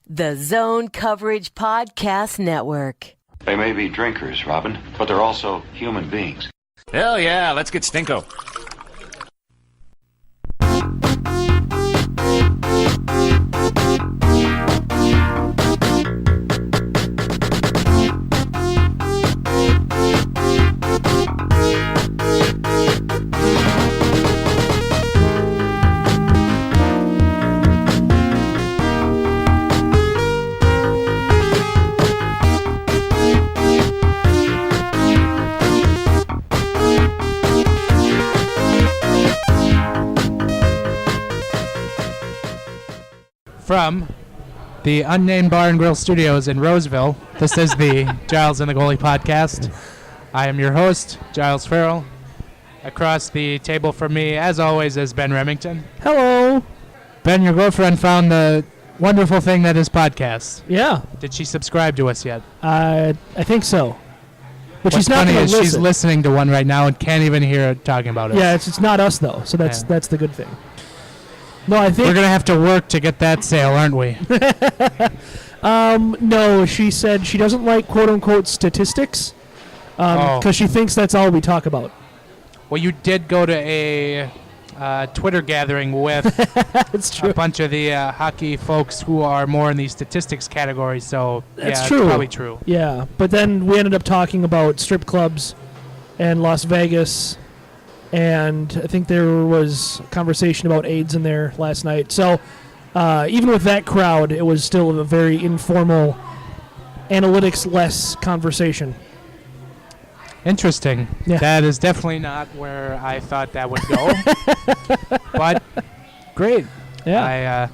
The Zone Coverage Podcast Network. They may be drinkers, Robin, but they're also human beings. Hell yeah, let's get Stinko. From the unnamed Bar and Grill Studios in Roseville, this is the Giles and the Goalie podcast. I am your host, Giles Farrell. Across the table from me, as always, is Ben Remington. Hello. Ben, your girlfriend found the wonderful thing that is podcast. Yeah. Did she subscribe to us yet? I think so. But What's she's not funny going is to listen. she's listening to one right now and can't even hear it talking about it. Yeah, it's not us, though, so that's the good thing. No, I think... We're going to have to work to get that sale, aren't we? No, she said she doesn't like quote-unquote statistics because she thinks that's all we talk about. Well, you did go to a Twitter gathering with It's true. a bunch of the hockey folks who are more in the statistics category, so That's yeah, true. It's probably true. Yeah, but then we ended up talking about strip clubs and Las Vegas, and I think there was a conversation about AIDS in there last night. So even with that crowd, it was still a very informal, analytics-less conversation. Interesting. Yeah. That is definitely not where I thought that would go. But great. Yeah. I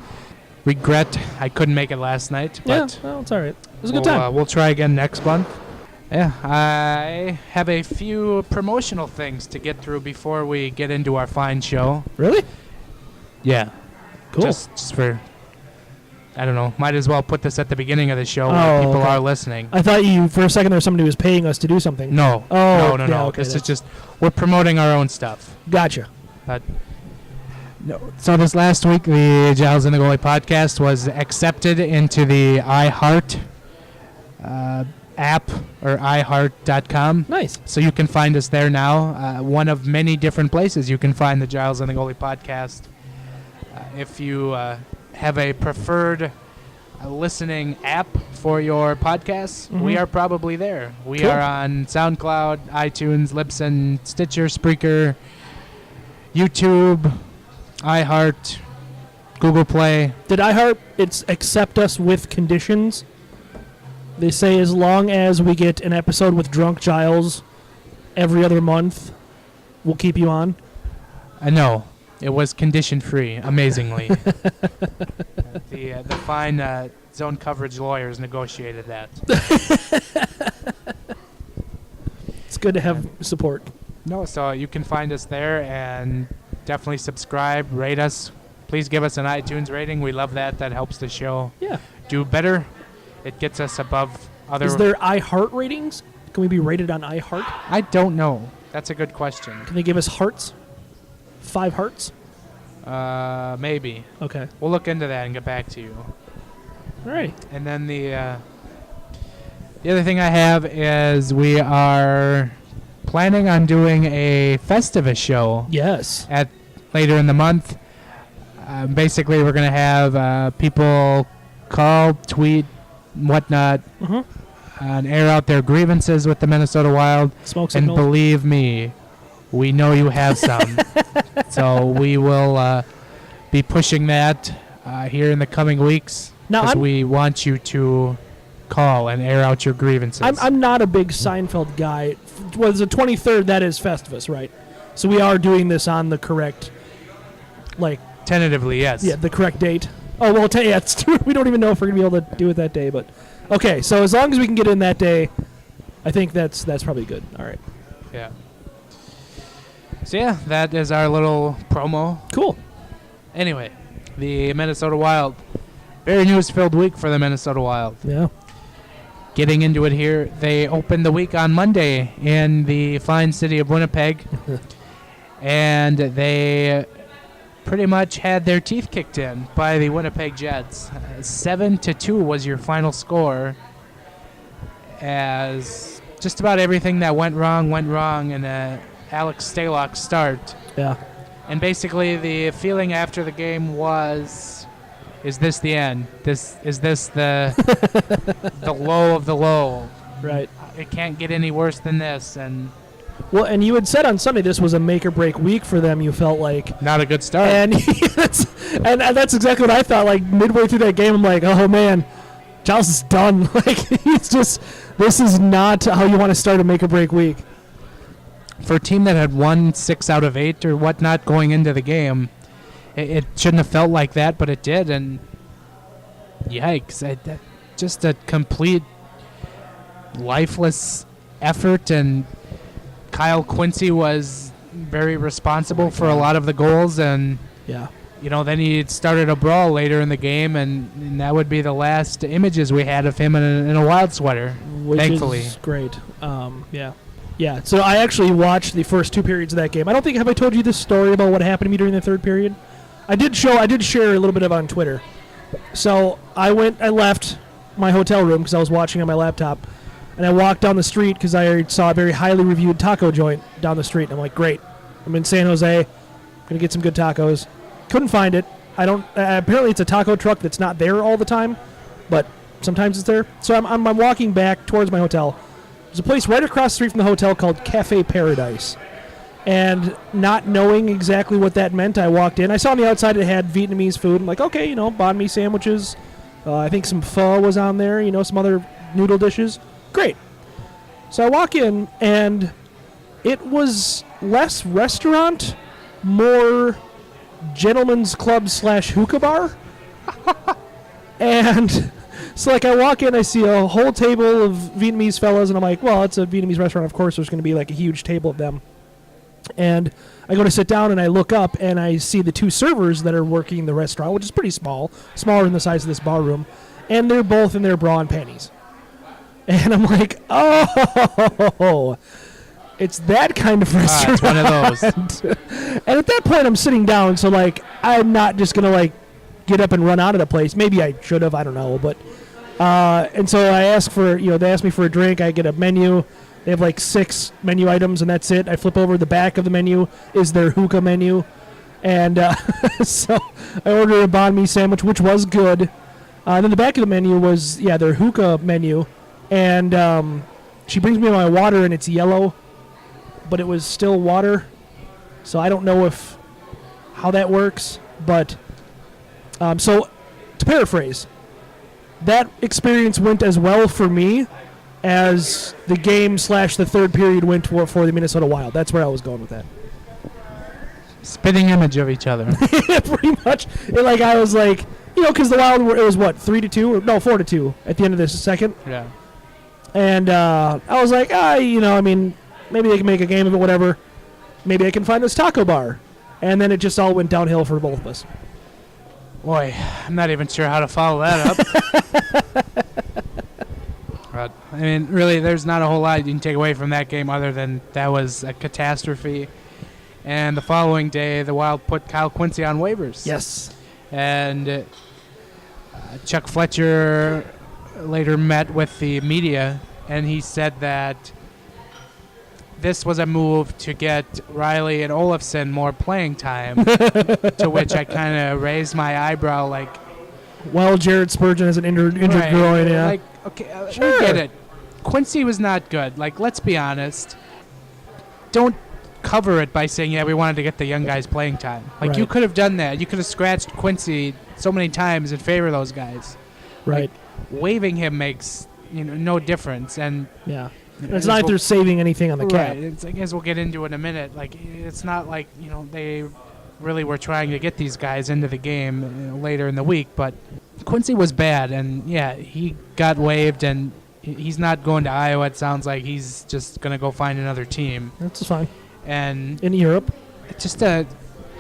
regret I couldn't make it last night. But Yeah, well, it's all right. It was a good time. We'll try again next month. Yeah, I have a few promotional things to get through before we get into our fine show. Really? Yeah. Cool. Just for, I don't know, might as well put this at the beginning of the show where people are listening. I thought you, for a second, there was somebody who was paying us to do something. No. Oh, No. yeah, okay, This is just, we're promoting our own stuff. Gotcha. But no. So this last week, the Giles and the Goalie podcast was accepted into the iHeart app, or iHeart.com. Nice. So you can find us there now. One of many different places you can find the Giles and the Goalie podcast. If you have a preferred listening app for your podcasts, we are probably there. We Cool. are on SoundCloud, iTunes, Libsyn, Stitcher, Spreaker, YouTube, iHeart, Google Play. Did iHeart accept us with conditions? They say as long as we get an episode with Drunk Giles every other month, we'll keep you on. No, it was condition-free, amazingly. The fine zone coverage lawyers negotiated that. It's good to have support. No, so you can find us there and definitely subscribe, rate us. Please give us an iTunes rating. We love that. That helps the show Yeah. do better. It gets us above other... Is there iHeart ratings? Can we be rated on iHeart? I don't know. That's a good question. Can they give us hearts? 5 hearts? Maybe. Okay. We'll look into that and get back to you. All right. And then the other thing I have is we are planning on doing a Festivus show Yes. at later in the month. Basically, we're going to have people call, tweet, whatnot, and air out their grievances with the Minnesota Wild. Smoke And signals. believe me, we know you have some. So we will be pushing that here in the coming weeks. Now, because we want you to call and air out your grievances. I'm not a big Seinfeld guy. Well, the 23rd, that is Festivus, right? So we are doing this on the correct, Tentatively, yes. yeah, the correct date. Oh, well, yeah, it's true. We don't even know if we're going to be able to do it that day. But okay, so as long as we can get in that day, I think that's probably good. All right. Yeah. So, yeah, that is our little promo. Cool. Anyway, the Minnesota Wild. Very news-filled week for the Minnesota Wild. Yeah. Getting into it here, they opened the week on Monday in the fine city of Winnipeg. And they pretty much had their teeth kicked in by the Winnipeg Jets. 7-2 was your final score, as just about everything that went wrong in Alex Stalock's start. Yeah. And basically the feeling after the game was, is this the end? Is this the the low of the low? Right. It can't get any worse than this. And Well, you had said on Sunday this was a make-or-break week for them, you felt like. not a good start. And that's exactly what I thought. Like, midway through that game, I'm like, oh, man, Giles is done. Like, this is not how you want to start a make-or-break week. For a team that had won 6 out of 8 or whatnot going into the game, it shouldn't have felt like that, but it did. And yikes, just a complete lifeless effort. And Kyle Quincy was very responsible for a lot of the goals. And Yeah. then he started a brawl later in the game, and that would be the last images we had of him in a Wild sweater, Which thankfully. is great. Yeah. Yeah, so I actually watched the first 2 periods of that game. I don't think, have I told you this story about what happened to me during the third period? I did share a little bit of it on Twitter. So I left my hotel room because I was watching on my laptop, and I walked down the street because I saw a very highly reviewed taco joint down the street. And I'm like, great, I'm in San Jose, going to get some good tacos. Couldn't find it. Apparently it's a taco truck that's not there all the time, but sometimes it's there. So I'm walking back towards my hotel. There's a place right across the street from the hotel called Cafe Paradise. And not knowing exactly what that meant, I walked in. I saw on the outside it had Vietnamese food. I'm like, okay, banh mi sandwiches. I think some pho was on there, some other noodle dishes. Great. So I walk in, and it was less restaurant, more gentleman's club / hookah bar. And so, I walk in, I see a whole table of Vietnamese fellas, and I'm like, well, it's a Vietnamese restaurant. Of course, there's going to be, a huge table of them. And I go to sit down, and I look up, and I see the 2 servers that are working the restaurant, which is pretty small, smaller than the size of this bar room, and they're both in their bra and panties. And I'm like, oh, it's that kind of restaurant. It's one of those. And at that point, I'm sitting down, so, I'm not just going to, get up and run out of the place. Maybe I should have, I don't know, but... and so I ask for, they ask me for a drink. I get a menu. They have 6 menu items, and that's it. I flip over the back of the menu is their hookah menu. And so I ordered a banh mi sandwich, which was good. And then the back of the menu was, their hookah menu. And she brings me my water, and it's yellow, but it was still water. So I don't know how that works. But so to paraphrase, that experience went as well for me as the game / the third period went for the Minnesota Wild. That's where I was going with that. Spitting image of each other. Pretty much. I was like, because the Wild it was what, 3-2 or no 4-2 at the end of this second. Yeah. And I was like, maybe they can make a game of it, whatever. Maybe I can find this taco bar. And then it just all went downhill for both of us. Boy, I'm not even sure how to follow that up. But, really, there's not a whole lot you can take away from that game other than that was a catastrophe. And the following day, the Wild put Kyle Quincy on waivers. Yes. And Chuck Fletcher later met with the media, and he said that this was a move to get Riley and Olofsson more playing time, to which I kind of raised my eyebrow like... Well, Jared Spurgeon has an injured right, groin, yeah. Okay, sure. we get it. Quincy was not good. Let's be honest. Don't cover it by saying, we wanted to get the young guys playing time. Right. You could have done that. You could have scratched Quincy so many times in favor of those guys. Right. Waiving him makes no difference. And yeah. It's not like they're saving anything on the cap. Right. I guess we'll get into it in a minute. It's not like, they really were trying to get these guys into the game later in the week. But Quincy was bad, and, he got waived, and he's not going to Iowa. It sounds like he's just going to go find another team. That's fine. And in Europe. Just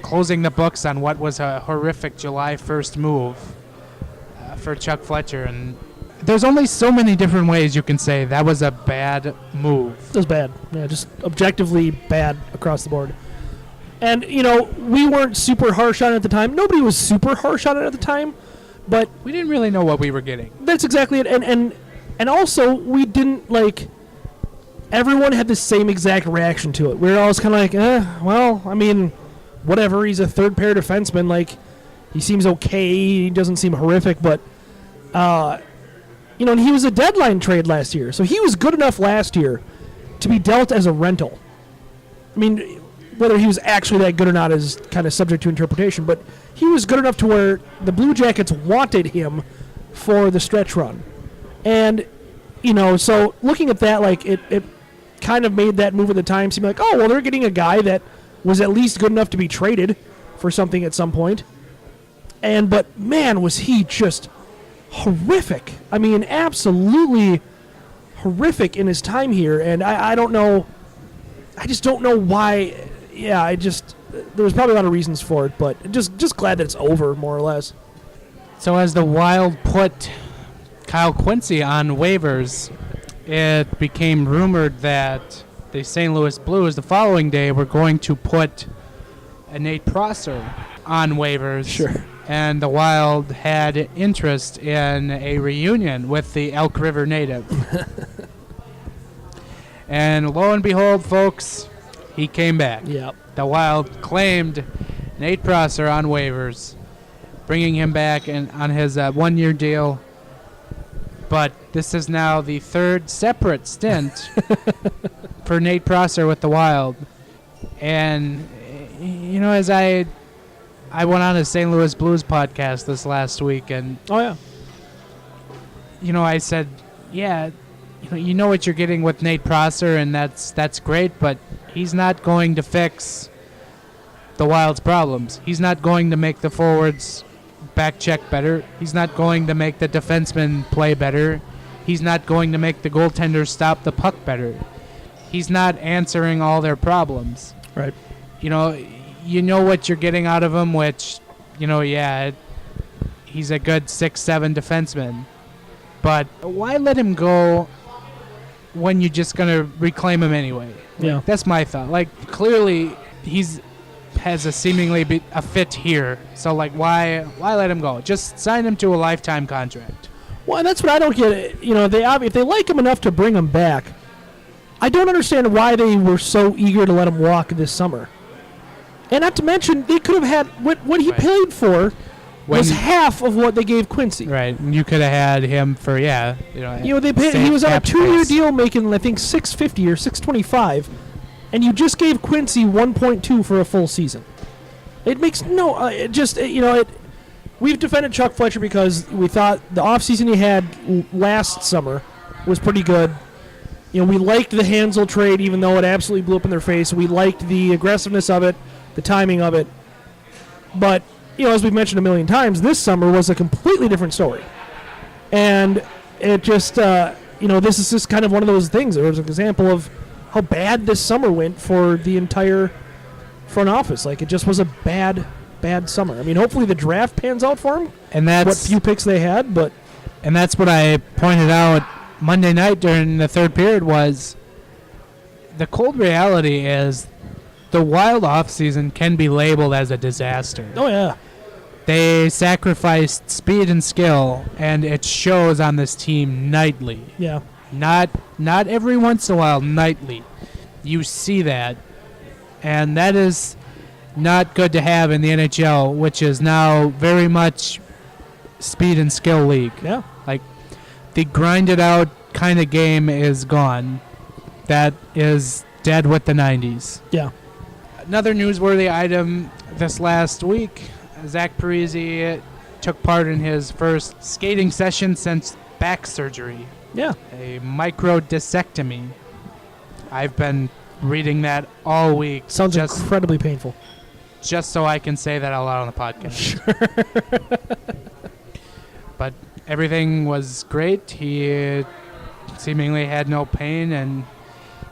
closing the books on what was a horrific July 1st move for Chuck Fletcher. And there's only so many different ways you can say that was a bad move. It was bad. Yeah, just objectively bad across the board. And, we weren't super harsh on it at the time. Nobody was super harsh on it at the time, but We didn't really know what we were getting. that's exactly it. And also, we didn't, everyone had the same exact reaction to it. We were always kind of like, whatever. He's a third-pair defenseman. He seems okay. He doesn't seem horrific, but, and he was a deadline trade last year. So he was good enough last year to be dealt as a rental. Whether he was actually that good or not is kind of subject to interpretation, but he was good enough to where the Blue Jackets wanted him for the stretch run. And, so looking at that, it kind of made that move at the time seem like, oh, well, they're getting a guy that was at least good enough to be traded for something at some point. But man, was he just horrific. Absolutely horrific in his time here. And I don't know. I just don't know why. Yeah, there was probably a lot of reasons for it, but just glad that it's over, more or less. So as the Wild put Kyle Quincy on waivers, it became rumored that the St. Louis Blues the following day were going to put Nate Prosser on waivers. Sure. And the Wild had interest in a reunion with the Elk River native. And lo and behold, folks, he came back. Yep. The Wild claimed Nate Prosser on waivers, bringing him back on his one-year deal. But this is now the third separate stint for Nate Prosser with the Wild. And, as I went on a St. Louis Blues podcast this last week, and oh yeah, I said, yeah, you know what you're getting with Nate Prosser, and that's great, but he's not going to fix the Wild's problems. He's not going to make the forwards back check better. He's not going to make the defensemen play better. He's not going to make the goaltenders stop the puck better. He's not answering all their problems. Right. You know what you're getting out of him, which, he's a good 6'7" defenseman. But why let him go when you're just going to reclaim him anyway? Yeah. That's my thought. Clearly has a seemingly a fit here. So, why let him go? Just sign him to a lifetime contract. Well, and that's what I don't get. If they like him enough to bring him back, I don't understand why they were so eager to let him walk this summer. And not to mention, they could have had what he paid for was half of what they gave Quincy. Right. You could have had him for they paid. He was on a 2-year deal, making I think $650 or $625, and you just gave Quincy 1.2 for a full season. It makes We've defended Chuck Fletcher because we thought the offseason he had last summer was pretty good. We liked the Hansel trade, even though it absolutely blew up in their face. We liked the aggressiveness of it, the timing of it. But, as we've mentioned a million times, this summer was a completely different story. And it just, this is just kind of one of those things. It was an example of how bad this summer went for the entire front office. It just was a bad summer. Hopefully the draft pans out for him. And that's what few picks they had, but... And that's what I pointed out Monday night during the third period was the cold reality is the Wild offseason can be labeled as a disaster. Oh, yeah. They sacrificed speed and skill, and it shows on this team nightly. Yeah. Not every once in a while, nightly. You see that. And that is not good to have in the NHL, which is now very much speed and skill league. Yeah. The grinded out kind of game is gone. That is dead with the 90s. Yeah. Another newsworthy item this last week, Zach Parise took part in his first skating session since back surgery. Yeah. A microdiscectomy. I've been reading that all week. Sounds incredibly painful. Just so I can say that out loud on the podcast. Sure. But everything was great. He seemingly had no pain, and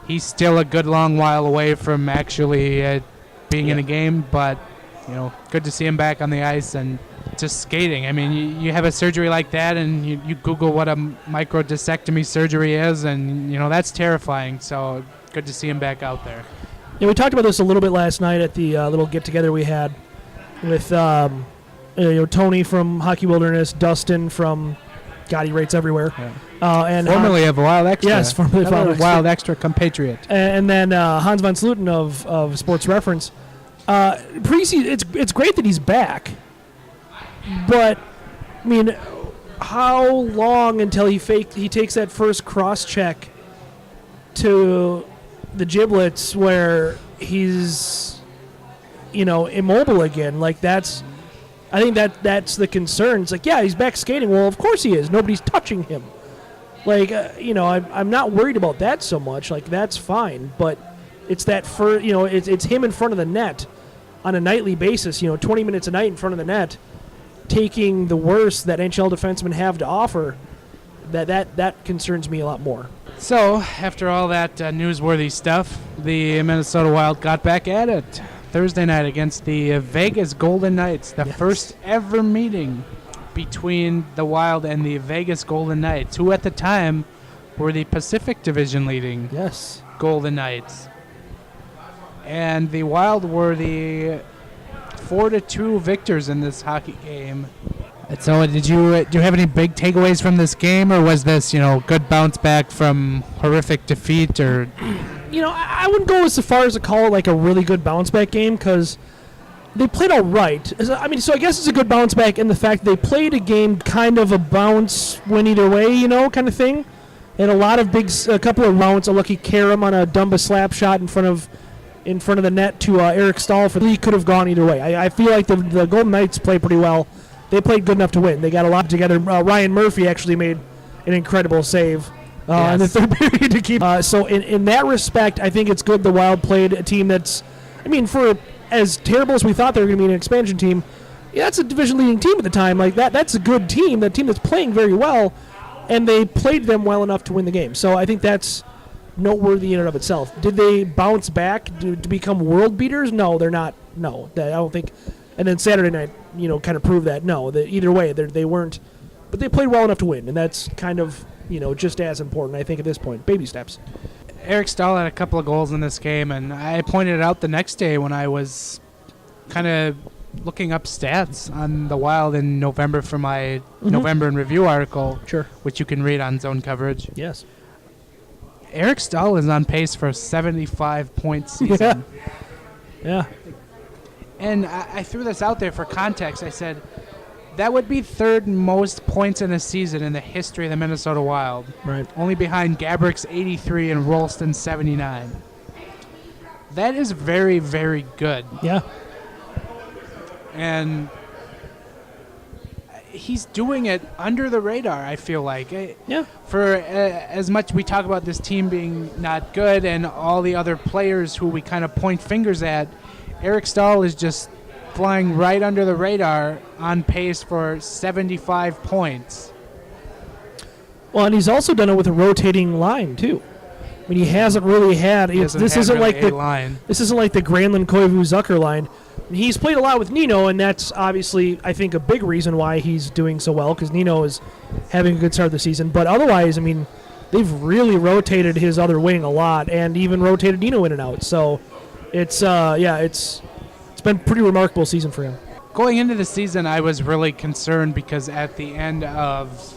he's still a good long while away from actually being in a game. But, good to see him back on the ice and just skating. You have a surgery like that, and you Google what a microdiscectomy surgery is, and, that's terrifying. So good to see him back out there. Yeah, we talked about this a little bit last night at the little get-together we had with Tony from Hockey Wilderness, Dustin from God, he rates everywhere. Yeah. And formerly of Wild Extra. Yes, formerly of Wild Extra compatriot. And then Hans von Sluten of Sports Reference. Preseason, it's great that he's back, but I mean, how long until he takes that first cross check to the giblets where he's immobile again? Like I think that's the concern. It's like, yeah, he's back skating. Well, of course he is. Nobody's touching him. Like, I'm not worried about that so much. Like, that's fine. But it's that it's him in front of the net on a nightly basis. 20 minutes a night in front of the net, taking the worst that NHL defensemen have to offer. That concerns me a lot more. So, after all that newsworthy stuff, the Minnesota Wild got back at it Thursday night against the Vegas Golden Knights, the first ever meeting between the Wild and the Vegas Golden Knights, who at the time were the Pacific Division leading Golden Knights. And the Wild were the 4-2 victors in this hockey game. So do you have any big takeaways from this game, or was this, good bounce back from horrific defeat? Or I wouldn't go as far as to call it like a really good bounce back game, because they played all right. I mean, so I guess it's a good bounce back in the fact they played a game kind of a bounce win either way, kind of thing. And a couple of rounds, a lucky carom on a Dumba slap shot in front of the net to Eric Staal. He could have gone either way. I feel like the Golden Knights play pretty well. They played good enough to win. They got a lot together. Ryan Murphy actually made an incredible save in the third period to keep. So in that respect, I think it's good the Wild played a team that's, for as terrible as we thought they were going to be an expansion team, that's a division-leading team at the time. Like that's a good team, that team that's playing very well, and they played them well enough to win the game. So I think that's noteworthy in and of itself. Did they bounce back to become world beaters? No, they're not. No, I don't think. And then Saturday night, kind of proved that. No, either way, they weren't. But they played well enough to win, and that's kind of, just as important, I think, at this point. Baby steps. Eric Staal had a couple of goals in this game, and I pointed it out the next day when I was kind of looking up stats on the Wild in November for my November in Review article, which you can read on Zone Coverage. Yes. Eric Staal is on pace for a 75-point season. Yeah. And I threw this out there for context. I said, that would be third most points in a season in the history of the Minnesota Wild. Right. Only behind Gabrick's 83 and Rolston's 79. That is very, very good. Yeah. And he's doing it under the radar, I feel like. Yeah. For as much we talk about this team being not good and all the other players who we kind of point fingers at, Eric Staal is just flying right under the radar on pace for 75 points. Well, and he's also done it with a rotating line, too. I mean, he hasn't really had... This isn't like the Granlund, Koivu, Zucker line. He's played a lot with Nino, and that's obviously, I think, a big reason why he's doing so well, because Nino is having a good start of the season. But otherwise, I mean, they've really rotated his other wing a lot, and even rotated Nino in and out. So it's been a pretty remarkable season for him. Going into the season, I was really concerned because at the end of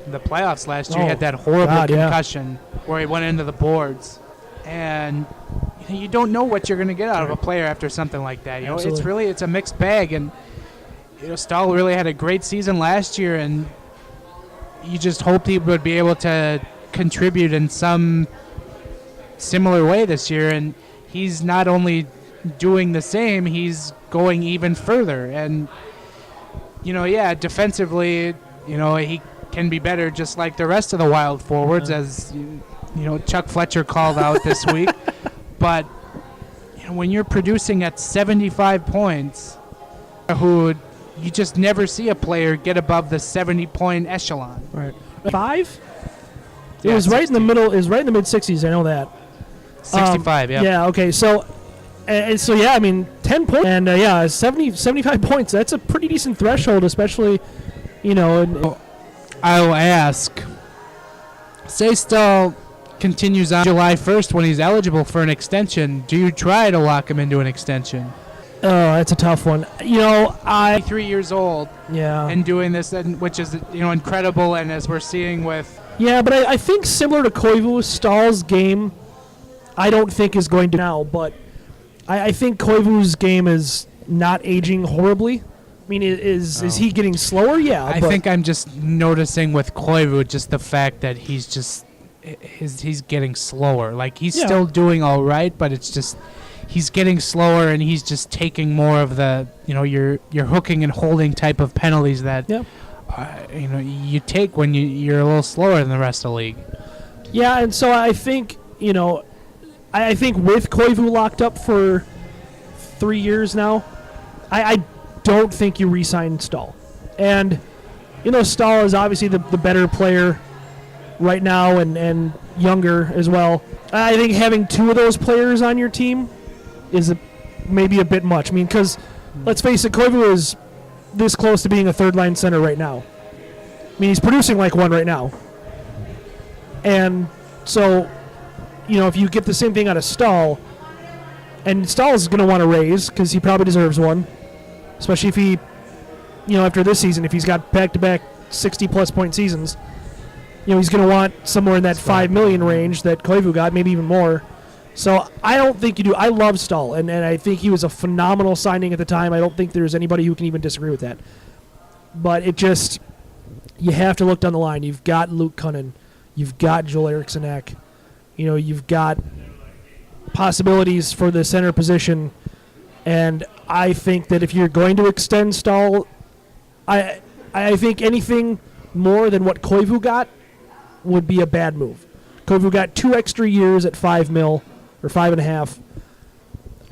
the playoffs last year, he had that horrible concussion where he went into the boards. And you don't know what you're going to get out of a player after something like that. It's a mixed bag. And Staal really had a great season last year, and you just hoped he would be able to contribute in some similar way this year. And he's not only doing the same, he's going even further. And defensively, he can be better, just like the rest of the Wild forwards, as Chuck Fletcher called out this week. But when you're producing at 75 points, who you just never see a player get above the 70-point echelon. Right. 5? It was 60. Right in the middle. It was right in the mid-60s. I know that. 65. Yeah. Yeah. Okay. So. And so, I mean, 10 points and, 75 points. That's a pretty decent threshold, especially, I'll ask, say Staal continues on July 1st when he's eligible for an extension, do you try to lock him into an extension? Oh, that's a tough one. 3 years old Yeah. and doing this, which is incredible, and as we're seeing with... Yeah, but I think similar to Koivu, Staal's game, I don't think is going to now, but I think Koivu's game is not aging horribly. I mean, is he getting slower? Yeah. I think I'm just noticing with Koivu just the fact that he's getting slower. Like, he's still doing all right, but it's just he's getting slower, and he's just taking more of the your hooking and holding type of penalties that you take when you're a little slower than the rest of the league. Yeah, and so I think I think with Koivu locked up for 3 years now, I don't think you re-sign Staal. And Staal is obviously the better player right now and younger as well. I think having two of those players on your team is maybe a bit much. I mean, because let's face it, Koivu is this close to being a third-line center right now. I mean, he's producing like one right now. And so, if you get the same thing out of Staal, and Staal is going to want to raise because he probably deserves one, especially if he, after this season, if he's got back-to-back 60-plus point seasons, he's going to want somewhere in that $5 million range that Koivu got, maybe even more. So I don't think you do. I love Staal, and I think he was a phenomenal signing at the time. I don't think there's anybody who can even disagree with that. But it just, you have to look down the line. You've got Luke Kunin. You've got Joel Eriksson-Ek. You've got possibilities for the center position. And I think that if you're going to extend Staal, I think anything more than what Koivu got would be a bad move. Koivu got 2 extra years at $5 million or 5.5.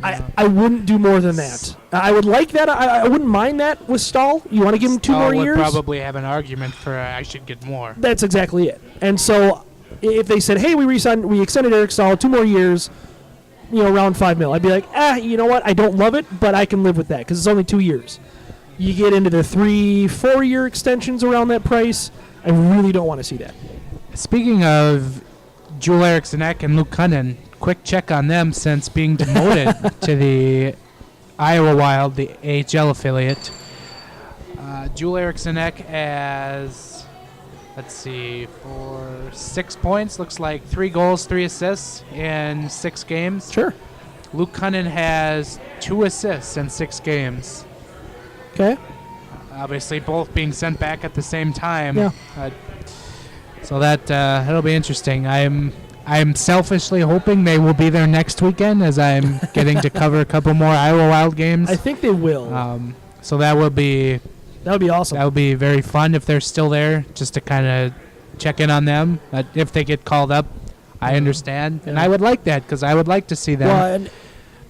I wouldn't do more than that. I would like that. I wouldn't mind that with Staal. You want to give him 2 more years? Would probably have an argument for I should get more. That's exactly it. And so if they said, hey, we extended Eric Staal 2 more years, around $5 million, I'd be like, you know what? I don't love it, but I can live with that because it's only 2 years. You get into the 3-4 year extensions around that price, I really don't want to see that. Speaking of Joel Eriksson-Ek and Luke Kunin, quick check on them since being demoted to the Iowa Wild, the AHL affiliate. Joel Eriksson-Ek has, for 6 points, looks like 3 goals, 3 assists in 6 games. Sure. Luke Kunin has 2 assists in 6 games. Okay. Obviously, both being sent back at the same time. Yeah. So that'll be interesting. I'm selfishly hoping they will be there next weekend, as I'm getting to cover a couple more Iowa Wild games. I think they will. So that would be awesome. That would be very fun if they're still there, just to kind of check in on them. If they get called up, I understand, and I would like that because I would like to see them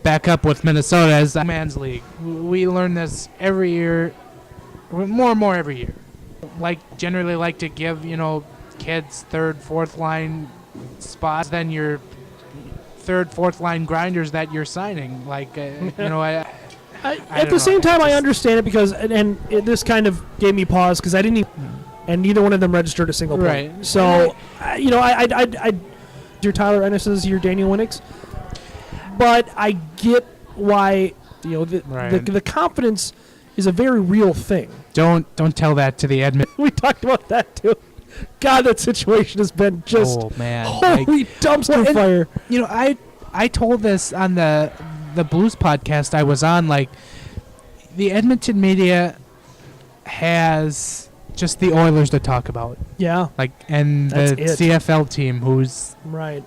back up with Minnesota as a man's league. We learn this every year, more and more every year. Generally like to give kids 3rd, 4th line spots than your 3rd, 4th line grinders that you're signing. At the same time, I understand it because, this kind of gave me pause because I didn't even, and neither one of them registered a single point. Right. So, your Tyler Ennis's, your Daniel Winnick's, but I get why the confidence is a very real thing. Don't tell that to the Edmonton. We talked about that too. God, that situation has been just holy dumpster fire. I told this on the Blues podcast I was on. The Edmonton media has just the Oilers to talk about. Yeah. And the CFL team whose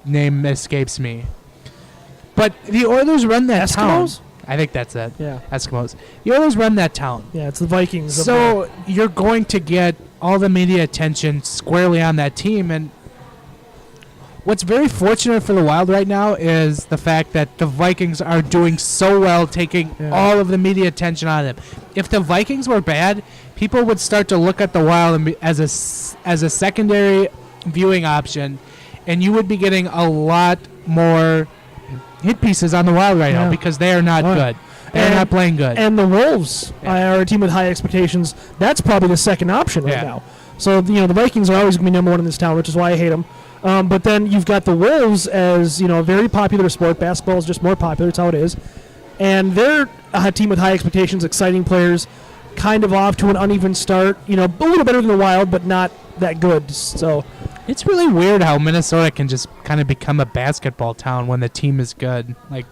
name escapes me. But the Oilers run that town. I think that's it. Yeah. Eskimos. The Oilers run that town. Yeah, it's the Vikings. So you're going to get all the media attention squarely on that team. And what's very fortunate for the Wild right now is the fact that the Vikings are doing so well, taking all of the media attention on them. If the Vikings were bad, people would start to look at the Wild as a secondary viewing option, and you would be getting a lot more hit pieces on the Wild right now because they are not good. They're not playing good. And the Wolves are a team with high expectations. That's probably the second option right now. So the Vikings are always going to be number 1 in this town, which is why I hate them. But then you've got the Wolves as, a very popular sport. Basketball is just more popular. It's how it is. And they're a team with high expectations, exciting players, kind of off to an uneven start. A little better than the Wild, but not that good. So it's really weird how Minnesota can just kind of become a basketball town when the team is good. I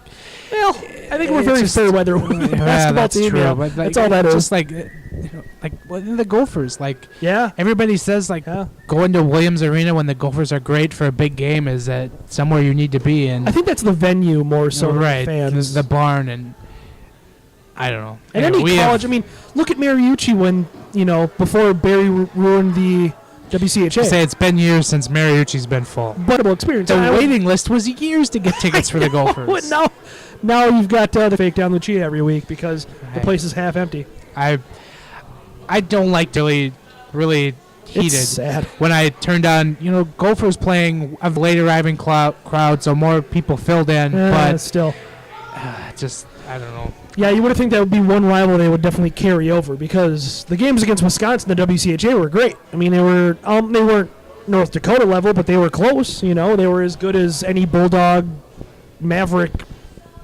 think we're very fair weather basketball that's team. True, Yeah. but That's all that is. Just the Gophers. Yeah. Everybody says going to Williams Arena when the Gophers are great for a big game is that somewhere you need to be. And I think that's the venue more so right, than fans. The barn, and I don't know. And Anyway, any college, look at Mariucci when, before Barry ruined the WCHA. I say it's been years since Mariucci's been full. Incredible experience. The waiting list was years to get tickets for the Gophers. Now you've got the fake down Lucia every week because the place is half empty. I don't like to really heated. It's sad. When I turned on, Gophers playing a late arriving crowd, so more people filled in. But still, I don't know. Yeah, you would think that would be one rival they would definitely carry over because the games against Wisconsin, the WCHA, were great. They weren't North Dakota level, but they were close. They were as good as any Bulldog, Maverick,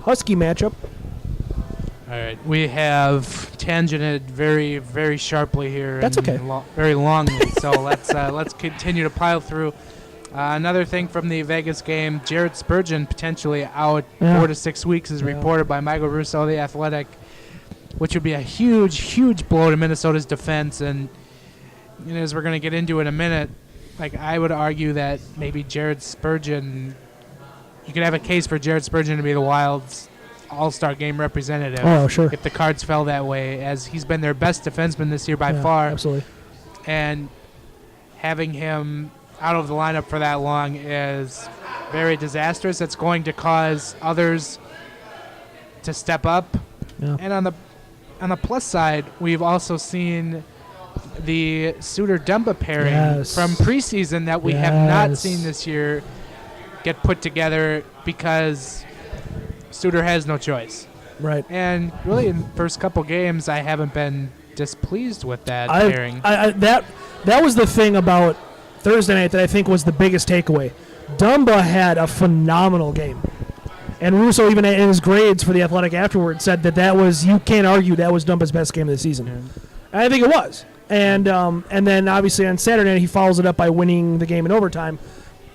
Husky matchup. All right, we have tangented very, very sharply here. That's okay. Very longly. So let's continue to pile through. Another thing from the Vegas game: Jared Spurgeon potentially out 4 to 6 weeks, is reported by Michael Russo of The Athletic, which would be a huge, huge blow to Minnesota's defense. And as we're going to get into in a minute, I would argue that maybe Jared Spurgeon, you could have a case for Jared Spurgeon to be the Wild's All-Star Game representative. Oh, sure. If the cards fell that way, as he's been their best defenseman this year by far. Absolutely. And having him out of the lineup for that long is very disastrous. It's going to cause others to step up. Yeah. And on the plus side, we've also seen the Suter-Dumba pairing from preseason that we have not seen this year get put together because Suter has no choice. Right. And really, in the first couple games, I haven't been displeased with that pairing. That was the thing about Thursday night that I think was the biggest takeaway. Dumba had a phenomenal game. And Russo, even in his grades for The Athletic afterwards, said that was, you can't argue, that was Dumba's best game of the season. And I think it was. And then, obviously, on Saturday night, he follows it up by winning the game in overtime.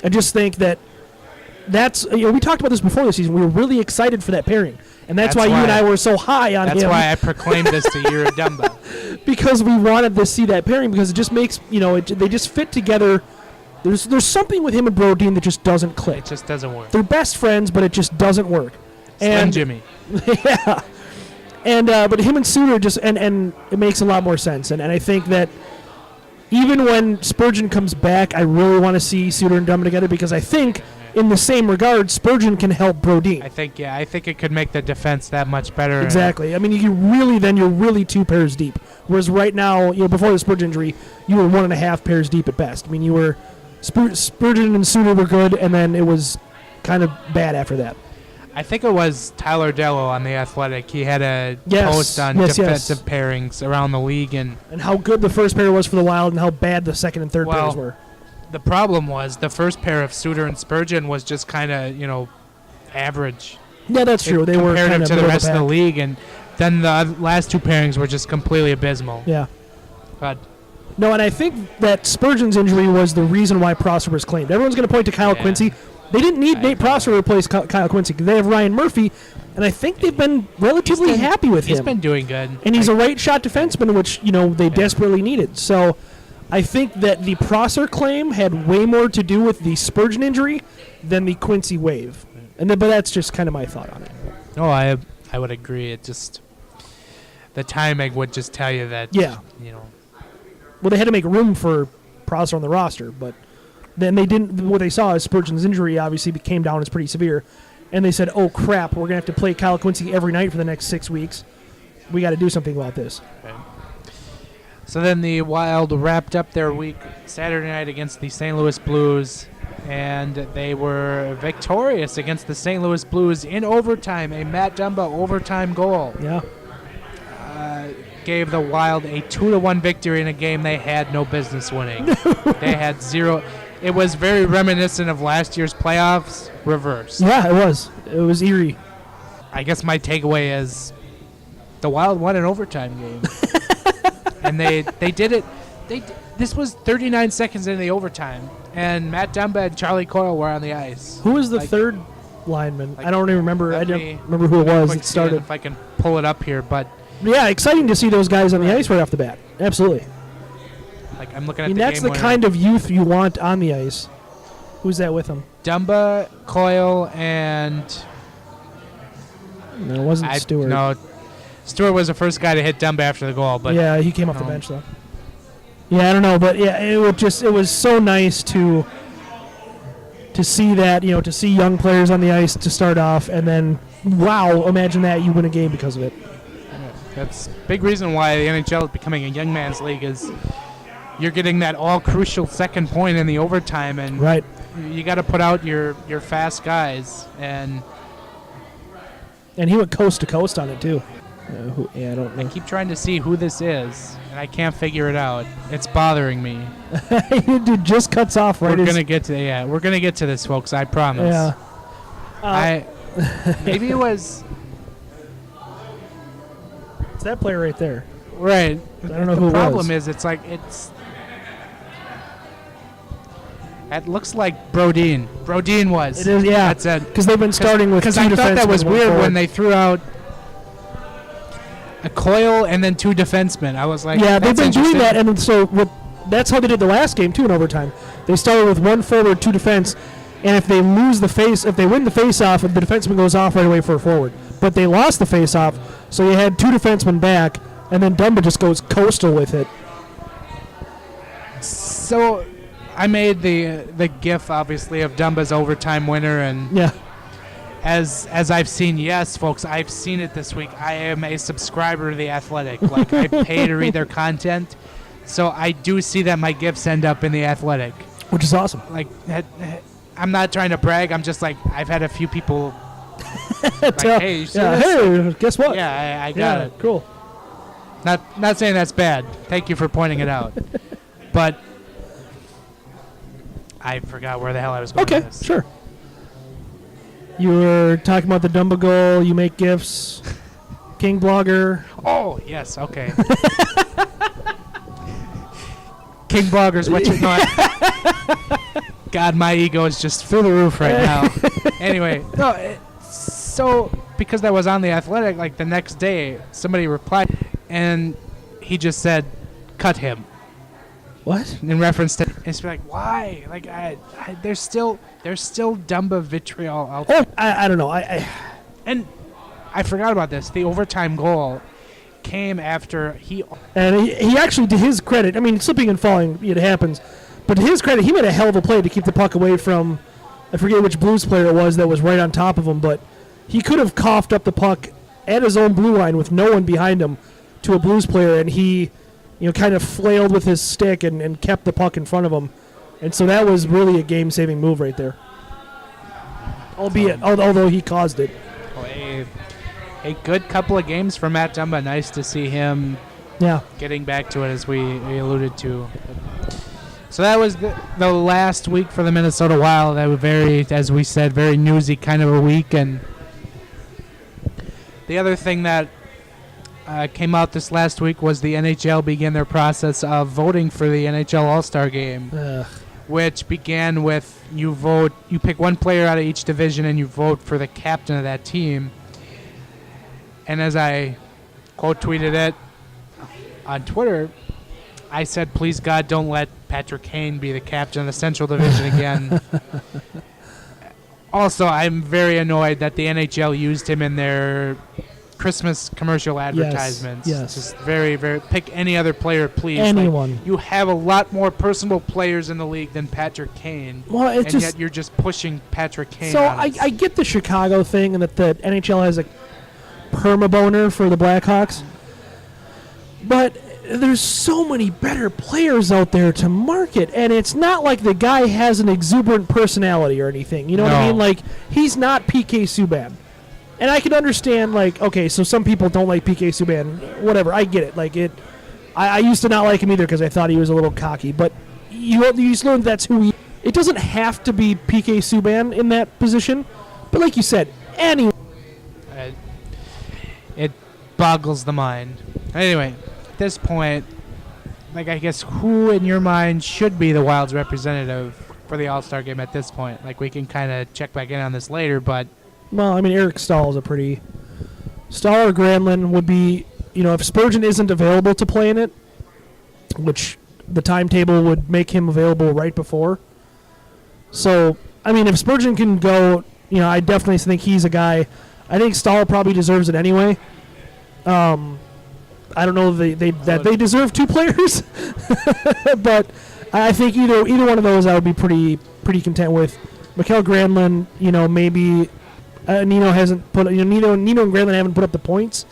I just think that's, we talked about this before the season. We were really excited for that pairing. And that's why you and I were so high on him. That's why I proclaimed this the year of Dumba. Because we wanted to see that pairing because it just makes, they just fit together. There's something with him and Brodeen that just doesn't click. It just doesn't work. They're best friends, but it just doesn't work. Slim Jimmy. Yeah. And but him and Suter just and it makes a lot more sense. And I think that even when Spurgeon comes back, I really want to see Suter and Dumba together because I think in the same regard, Spurgeon can help Brodeen. I think it could make the defense that much better. Exactly. you're really two pairs deep. Whereas right now, before the Spurgeon injury, you were 1.5 pairs deep at best. You were Spurgeon and Suter were good, and then it was kind of bad after that. I think it was Tyler Dello on The Athletic. He had a post on defensive pairings around the league and how good the first pair was for the Wild and how bad the second and third pairs were. The problem was the first pair of Suter and Spurgeon was just kind of, average. Yeah, that's true. They were compared kind to the rest of the league, and then the last two pairings were just completely abysmal. Yeah. But no, and I think that Spurgeon's injury was the reason why Prosser was claimed. Everyone's going to point to Kyle Quincy. They didn't need Nate Prosser to replace Kyle Quincy. They have Ryan Murphy, and I think they've been relatively happy with him. He's been doing good. And he's a right-shot defenseman, which, they desperately needed. So I think that the Prosser claim had way more to do with the Spurgeon injury than the Quincy wave. But that's just kind of my thought on it. Oh, I would agree. It just, the timing would just tell you that. Yeah. Well, they had to make room for Prosser on the roster, but then they didn't. What they saw is Spurgeon's injury obviously came down as pretty severe, and they said, "Oh crap, we're gonna have to play Kyle Quincy every night for the next 6 weeks. We got to do something about this." Okay. So then the Wild wrapped up their week Saturday night against the St. Louis Blues, and they were victorious against the St. Louis Blues in overtime, a Matt Dumba overtime goal. Yeah. Gave the Wild a 2-1 victory in a game they had no business winning. They had zero. it was very reminiscent of last year's playoffs, reversed. Yeah, it was. It was eerie. I guess my takeaway is the Wild won an overtime game. And they did it. This was 39 seconds into the overtime, and Matt Dumba and Charlie Coyle were on the ice. Who was the third lineman? I don't even remember. I don't remember who it was that started. If I can pull it up here, but yeah, exciting to see those guys on the ice right off the bat. Absolutely. like I'm looking at That's the kind of youth you want on the ice. Who's that with him? Dumba, Coyle, and No, it wasn't Stewart. No, Stewart was the first guy to hit Dumba after the goal, but yeah, he came off the bench though. Yeah, I don't know, but yeah, it was so nice to see that, to see young players on the ice to start off, and then wow, imagine that you win a game because of it. That's a big reason why the NHL is becoming a young man's league is you're getting that all crucial second point in the overtime, and right. You got to put out your fast guys, and he went coast to coast on it too. I don't know. I keep trying to see who this is, and I can't figure it out. It's bothering me. It just cuts off right. We're gonna get to this, folks. I promise. Yeah. Maybe it was. It's that player right there. Right. I don't know who it was. The problem is, it looks like Brodin. Brodin was. It is, yeah. That's it. Because they've been starting with two defensemen. Because I thought that was weird forward. when they threw out a Coyle and then two defensemen. I was like, yeah, they've been doing that, and so that's how they did the last game too in overtime. They started with one forward, two defense, and if they win the face-off, the defenseman goes off right away for a forward. But they lost the face-off, so you had two defensemen back, and then Dumba just goes coastal with it. So I made the GIF, obviously, of Dumba's overtime winner, and yeah. As I've seen, yes, folks, I've seen it this week. I am a subscriber to The Athletic. Like, I pay to read their content, so I do see that my GIFs end up in The Athletic. Which is awesome. Like, I'm not trying to brag. I'm just like, I've had a few people like, hey, you see this? Hey, guess what? Yeah, I got it. Cool. Not saying that's bad. Thank you for pointing it out. But I forgot where the hell I was going with this. Okay, sure. You were talking about the Dumba goal. You make GIFs. King Blogger. Oh, yes. Okay. King Bloggers, what you know? God, my ego is just through the roof right now. Anyway, so because that was on The Athletic, like the next day, somebody replied, and he just said, "Cut him." What? In reference to, it's like, why? Like, there's still Dumba vitriol out there. I don't know. And I forgot about this. The overtime goal came after he actually, to his credit, I mean, slipping and falling, it happens. But to his credit, he made a hell of a play to keep the puck away from, I forget which Blues player it was that was right on top of him, but he could have coughed up the puck at his own blue line with no one behind him to a Blues player, and he kind of flailed with his stick and kept the puck in front of him. And so that was really a game-saving move right there. Although he caused it. A good couple of games for Matt Dumba. Nice to see him getting back to it, as we alluded to. So that was the last week for the Minnesota Wild. That was as we said, very newsy kind of a week. And the other thing that came out this last week was the NHL began their process of voting for the NHL All-Star Game, which began with you pick one player out of each division and you vote for the captain of that team. And as I quote tweeted it on Twitter, I said, please God, don't let Patrick Kane be the captain of the Central Division again. Also, I'm very annoyed that the NHL used him in their Christmas commercial advertisements. Yes. Just very, very. Pick any other player, please. Anyone. Like, you have a lot more personable players in the league than Patrick Kane. Well, yet you're just pushing Patrick Kane. So I get the Chicago thing and that the NHL has a perma-boner for the Blackhawks. But there's so many better players out there to market, and it's not like the guy has an exuberant personality or anything. You know what I mean? Like, he's not PK Subban. And I can understand, like, okay, so some people don't like PK Subban. Whatever, I get it. Like, I used to not like him either because I thought he was a little cocky. But you just learned that's who he it doesn't have to be PK Subban in that position, but like you said, anyone. It boggles the mind. Anyway, at this point, like, I guess who in your mind should be the Wild's representative for the All-Star game at this point? Like, we can kind of check back in on this later, but... Well, I mean, Eric Staal is a pretty... Staal or Granlund would be, if Spurgeon isn't available to play in it, which the timetable would make him available right before. So, I mean, if Spurgeon can go, I definitely think he's a guy. I think Staal probably deserves it anyway. I don't know that they deserve two players, but I think either one of those I would be pretty content with. Mikael Granlund, maybe Nino hasn't put Nino and Granlund haven't put up the points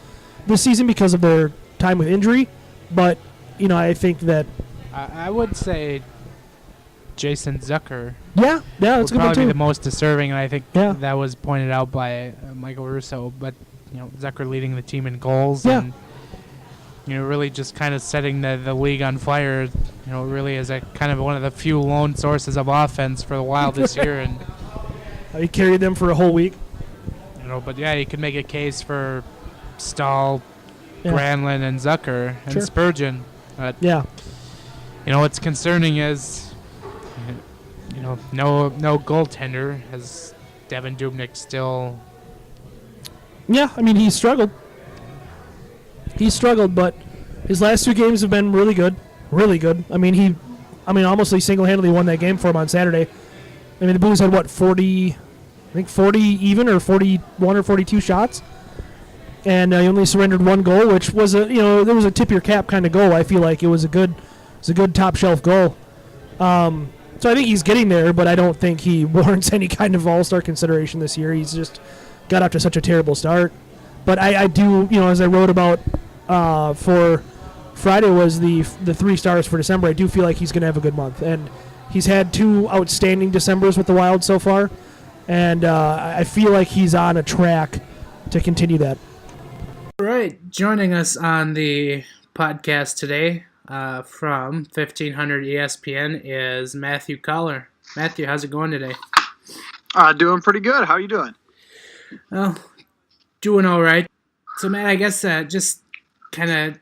this season because of their time with injury, but I think that I would say Jason Zucker. Yeah, that's would a good one probably too. be the most deserving, and I think that was pointed out by Michael Russo. But Zucker leading the team in goals, and really just kind of setting the league on fire. Really as a kind of one of the few lone sources of offense for the Wild this year, and he carried them for a whole week. But you could make a case for Staal, Granlund, and Zucker, and Spurgeon. What's concerning is, no goaltender, as Devan Dubnyk still. Yeah, I mean, he struggled. But his last two games have been really good. Really good. I mean, almost he single-handedly won that game for him on Saturday. I mean, the Blues had, 40 even, or 41 or 42 shots. And he only surrendered one goal, which was there was a tip-your-cap kind of goal. I feel like it was a good top-shelf goal. So I think he's getting there, but I don't think he warrants any kind of all-star consideration this year. He's just got off to such a terrible start. But I do, as I wrote about for Friday was the 3 stars for December, I do feel like he's going to have a good month. And he's had 2 outstanding Decembers with the Wild so far. And I feel like he's on a track to continue that. All right, joining us on the podcast today from 1500 ESPN is Matthew Collar. Matthew, how's it going today? Doing pretty good. How are you doing? Well, doing all right. So, Matt, I guess just kind of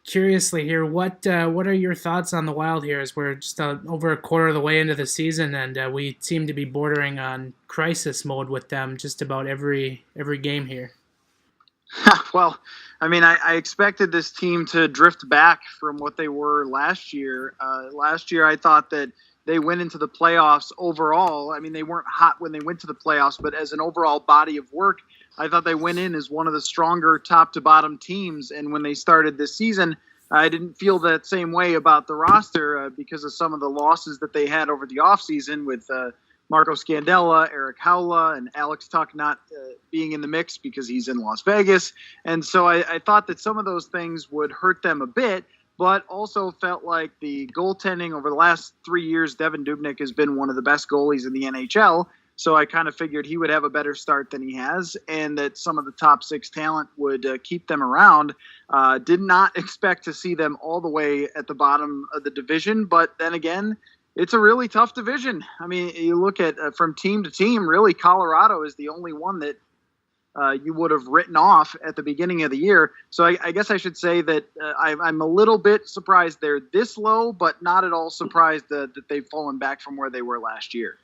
curiously here, what are your thoughts on the Wild here as we're just over a quarter of the way into the season, and we seem to be bordering on crisis mode with them just about every game here? Well, I mean, I expected this team to drift back from what they were last year. Last year, I thought that they went into the playoffs overall. I mean, they weren't hot when they went to the playoffs, but as an overall body of work, I thought they went in as one of the stronger top-to-bottom teams. And when they started this season, I didn't feel that same way about the roster because of some of the losses that they had over the offseason with Marco Scandella, Eric Haula, and Alex Tuck not being in the mix because he's in Las Vegas. And so I thought that some of those things would hurt them a bit, but also felt like the goaltending over the last 3 years, Devan Dubnyk has been one of the best goalies in the NHL. So I kind of figured he would have a better start than he has, and that some of the top 6 talent would keep them around. Did not expect to see them all the way at the bottom of the division, but then again, it's a really tough division. I mean, you look at from team to team, really Colorado is the only one that you would have written off at the beginning of the year. So I guess I should say that I'm a little bit surprised they're this low, but not at all surprised that they've fallen back from where they were last year.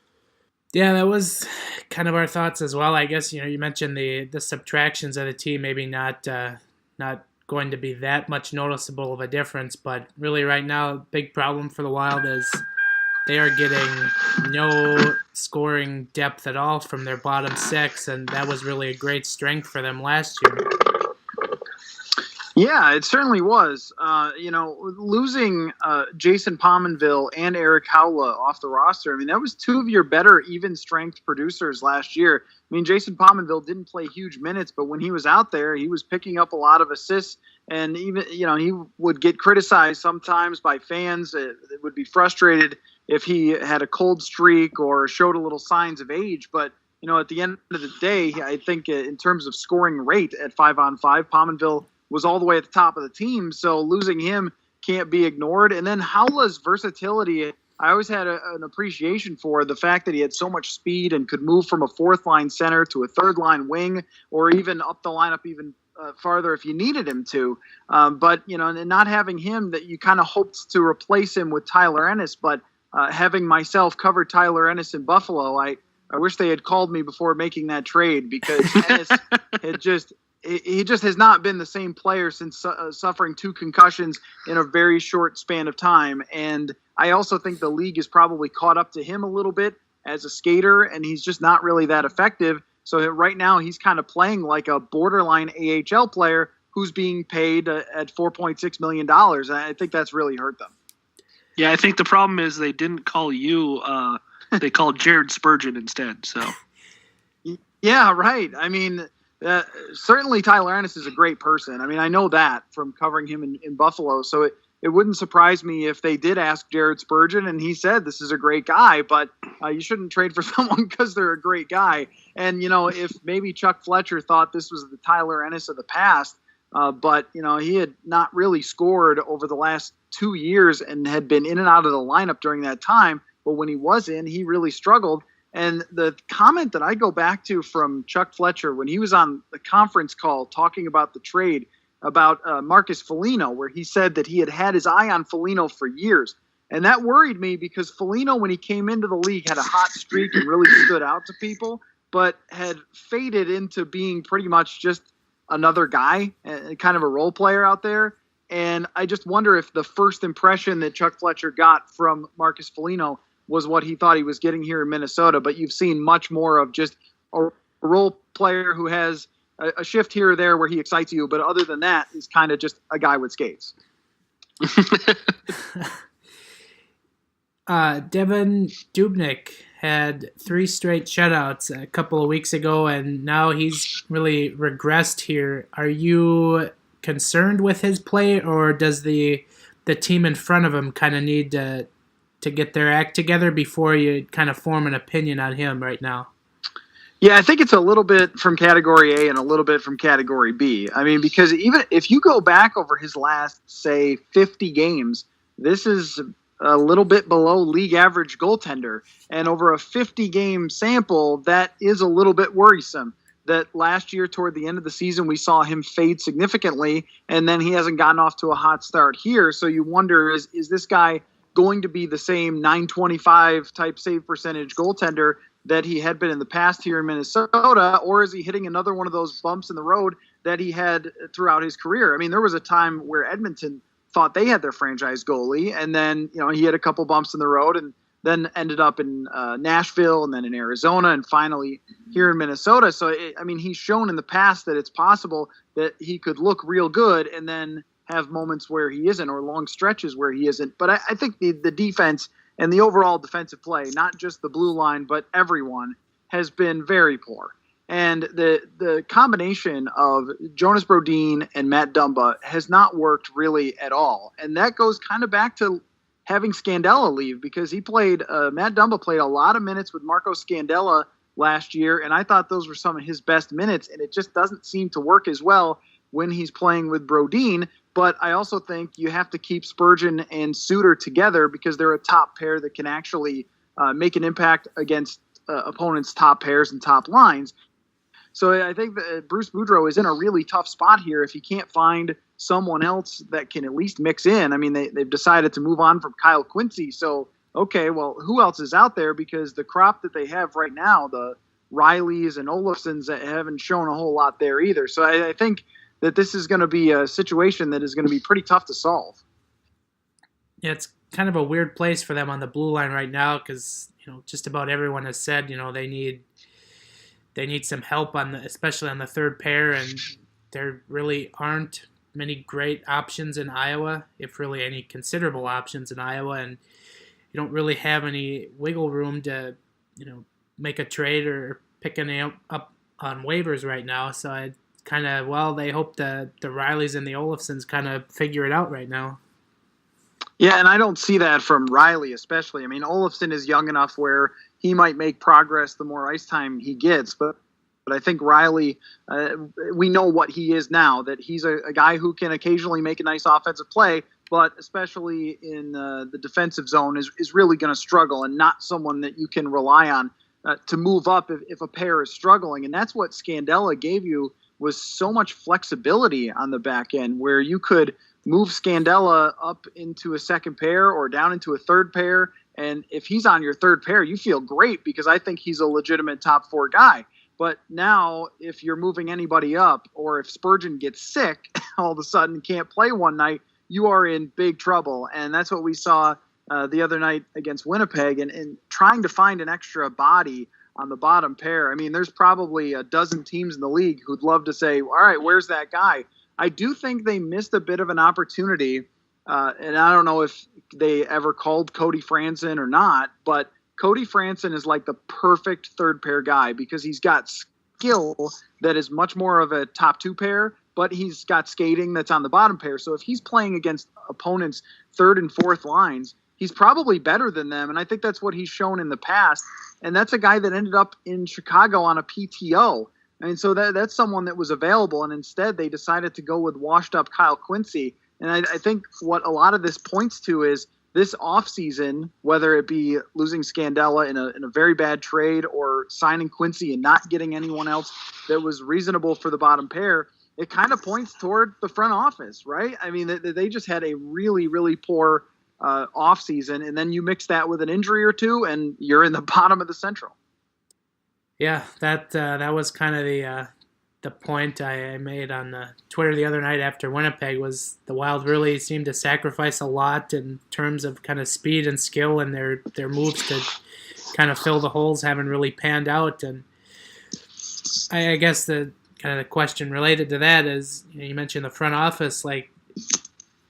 Yeah, that was kind of our thoughts as well. I guess, you mentioned the subtractions of the team, maybe not going to be that much noticeable of a difference, but really right now, big problem for the Wild is they are getting no scoring depth at all from their bottom 6, and that was really a great strength for them last year. Yeah, it certainly was. Losing Jason Pominville and Eric Haula off the roster, I mean, that was 2 of your better even-strength producers last year. I mean, Jason Pominville didn't play huge minutes, but when he was out there, he was picking up a lot of assists, and even, he would get criticized sometimes by fans. It would be frustrated if he had a cold streak or showed a little signs of age, but at the end of the day, I think in terms of scoring rate at 5-on-5, Pominville was all the way at the top of the team, so losing him can't be ignored. And then Haula's versatility, I always had an appreciation for the fact that he had so much speed and could move from a fourth line center to a third line wing, or even up the lineup even farther if you needed him to. But, and not having him, that you kind of hoped to replace him with Tyler Ennis. But having myself cover Tyler Ennis in Buffalo, I wish they had called me before making that trade, because Ennis he just has not been the same player since suffering 2 concussions in a very short span of time. And I also think the league is probably caught up to him a little bit as a skater, and he's just not really that effective. So right now he's kind of playing like a borderline AHL player who's being paid at $4.6 million. I think that's really hurt them. Yeah, I think the problem is they didn't call you. They called Jared Spurgeon instead. So. Yeah, right. I mean, certainly Tyler Ennis is a great person. I mean, I know that from covering him in Buffalo. So it wouldn't surprise me if they did ask Jared Spurgeon and he said, this is a great guy, but you shouldn't trade for someone because they're a great guy. And, if maybe Chuck Fletcher thought this was the Tyler Ennis of the past, but, he had not really scored over the last 2 years and had been in and out of the lineup during that time. But when he was in, he really struggled. And the comment that I go back to from Chuck Fletcher when he was on the conference call talking about the trade about Marcus Foligno, where he said that he had his eye on Foligno for years. And that worried me because Foligno, when he came into the league, had a hot streak and really stood out to people, but had faded into being pretty much just another guy, kind of a role player out there. And I just wonder if the first impression that Chuck Fletcher got from Marcus Foligno was what he thought he was getting here in Minnesota. But you've seen much more of just a role player who has a shift here or there where he excites you. But other than that, he's kind of just a guy with skates. Devan Dubnyk had 3 straight shutouts a couple of weeks ago, and now he's really regressed here. Are you concerned with his play, or does the team in front of him kind of need to get their act together before you kind of form an opinion on him right now? Yeah, I think it's a little bit from Category A and a little bit from Category B. I mean, because even if you go back over his last, say, 50 games, this is a little bit below league average goaltender. And over a 50-game sample, that is a little bit worrisome. That last year, toward the end of the season, we saw him fade significantly, and then he hasn't gotten off to a hot start here. So you wonder, is this guy going to be the same .925 type save percentage goaltender that he had been in the past here in Minnesota, or is he hitting another one of those bumps in the road that he had throughout his career? I mean, there was a time where Edmonton thought they had their franchise goalie, and then he had a couple bumps in the road, and then ended up in Nashville, and then in Arizona, and finally here in Minnesota. So, he's shown in the past that it's possible that he could look real good and then have moments where he isn't, or long stretches where he isn't. But I think the defense and the overall defensive play, not just the blue line, but everyone, has been very poor. And the combination of Jonas Brodin and Matt Dumba has not worked really at all. And that goes kind of back to having Scandella leave, because Matt Dumba played a lot of minutes with Marco Scandella last year, and I thought those were some of his best minutes, and it just doesn't seem to work as well when he's playing with Brodin. But I also think you have to keep Spurgeon and Suter together, because they're a top pair that can actually make an impact against opponents' top pairs and top lines. So I think that Bruce Boudreau is in a really tough spot here if he can't find someone else that can at least mix in. I mean, they've decided to move on from Kyle Quincy. So, okay, well, who else is out there? Because the crop that they have right now, the Rileys and Olofssons, haven't shown a whole lot there either. So I think that this is going to be a situation that is going to be pretty tough to solve. Yeah, it's kind of a weird place for them on the blue line right now, because just about everyone has said they need some help especially on the third pair, and there really aren't many great options in Iowa, if really any considerable options in Iowa, and you don't really have any wiggle room to make a trade or pick any up on waivers right now. So I kind of, they hope the Rileys and the Olofssons kind of figure it out right now. Yeah, and I don't see that from Riley especially. I mean, Olofsson is young enough where he might make progress the more ice time he gets, but I think Riley, we know what he is now, that he's a guy who can occasionally make a nice offensive play, but especially in the defensive zone is really going to struggle, and not someone that you can rely on to move up if a pair is struggling. And that's what Scandella gave you, was so much flexibility on the back end, where you could move Scandella up into a second pair or down into a third pair. And if he's on your third pair, you feel great, because I think he's a legitimate top 4 guy. But now if you're moving anybody up, or if Spurgeon gets sick all of a sudden can't play one night, you are in big trouble. And that's what we saw the other night against Winnipeg, and trying to find an extra body on the bottom pair. I mean, there's probably a dozen teams in the league who'd love to say, all right, where's that guy? I do think they missed a bit of an opportunity, and I don't know if they ever called Cody Franson or not, but Cody Franson is like the perfect third pair guy, because he's got skill that is much more of a top 2 pair, but he's got skating that's on the bottom pair. So if he's playing against opponents' third and fourth lines, he's probably better than them, and I think that's what he's shown in the past. And that's a guy that ended up in Chicago on a PTO. I mean, so that's someone that was available, and instead they decided to go with washed-up Kyle Quincy. And I think what a lot of this points to is this offseason, whether it be losing Scandella in a very bad trade, or signing Quincy and not getting anyone else that was reasonable for the bottom pair, it kind of points toward the front office, right? I mean, they just had a really, really poor offseason, and then you mix that with an injury or two, and you're in the bottom of the Central. Yeah, that was kind of the point I made on Twitter the other night after Winnipeg, was the Wild really seemed to sacrifice a lot in terms of kind of speed and skill, and their moves to kind of fill the holes haven't really panned out. And I guess the kind of the question related to that is, you mentioned the front office, like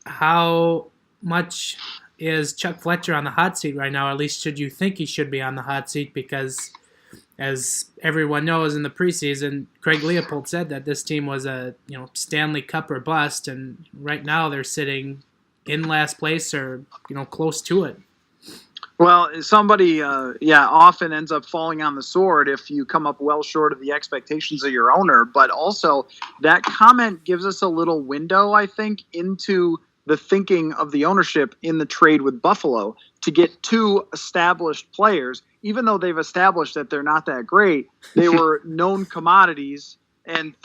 how much is Chuck Fletcher on the hot seat right now? At least should you think he should be on the hot seat, because as everyone knows, in the preseason, Craig Leopold said that this team was a Stanley Cup or bust, and right now they're sitting in last place or close to it. Well, somebody often ends up falling on the sword if you come up well short of the expectations of your owner. But also, that comment gives us a little window, I think, into the thinking of the ownership in the trade with Buffalo to get 2 established players. Even though they've established that they're not that great, they were known commodities, and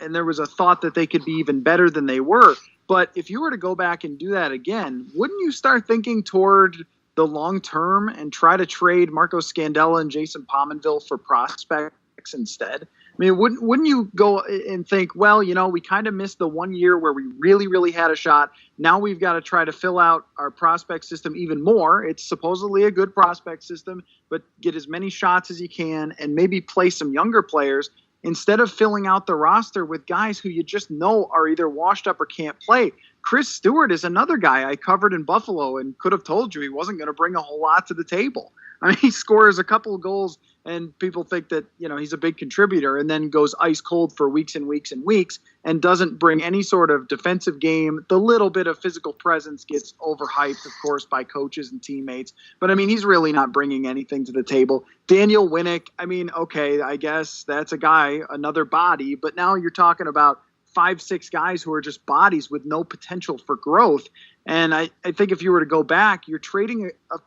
there was a thought that they could be even better than they were. But if you were to go back and do that again, wouldn't you start thinking toward the long term and try to trade Marco Scandella and Jason Pominville for prospects instead? I mean, wouldn't you go and think, well, we kind of missed the 1 year where we really, really had a shot. Now we've got to try to fill out our prospect system even more. It's supposedly a good prospect system, but get as many shots as you can and maybe play some younger players instead of filling out the roster with guys who you just know are either washed up or can't play. Chris Stewart is another guy I covered in Buffalo and could have told you he wasn't going to bring a whole lot to the table. I mean, he scores a couple of goals and people think that, he's a big contributor, and then goes ice cold for weeks and weeks and weeks and doesn't bring any sort of defensive game. The little bit of physical presence gets overhyped, of course, by coaches and teammates. But, I mean, he's really not bringing anything to the table. Daniel Winnick, I mean, okay, I guess that's a guy, another body. But now you're talking about 5-6 guys who are just bodies with no potential for growth. And I think if you were to go back, you're trading a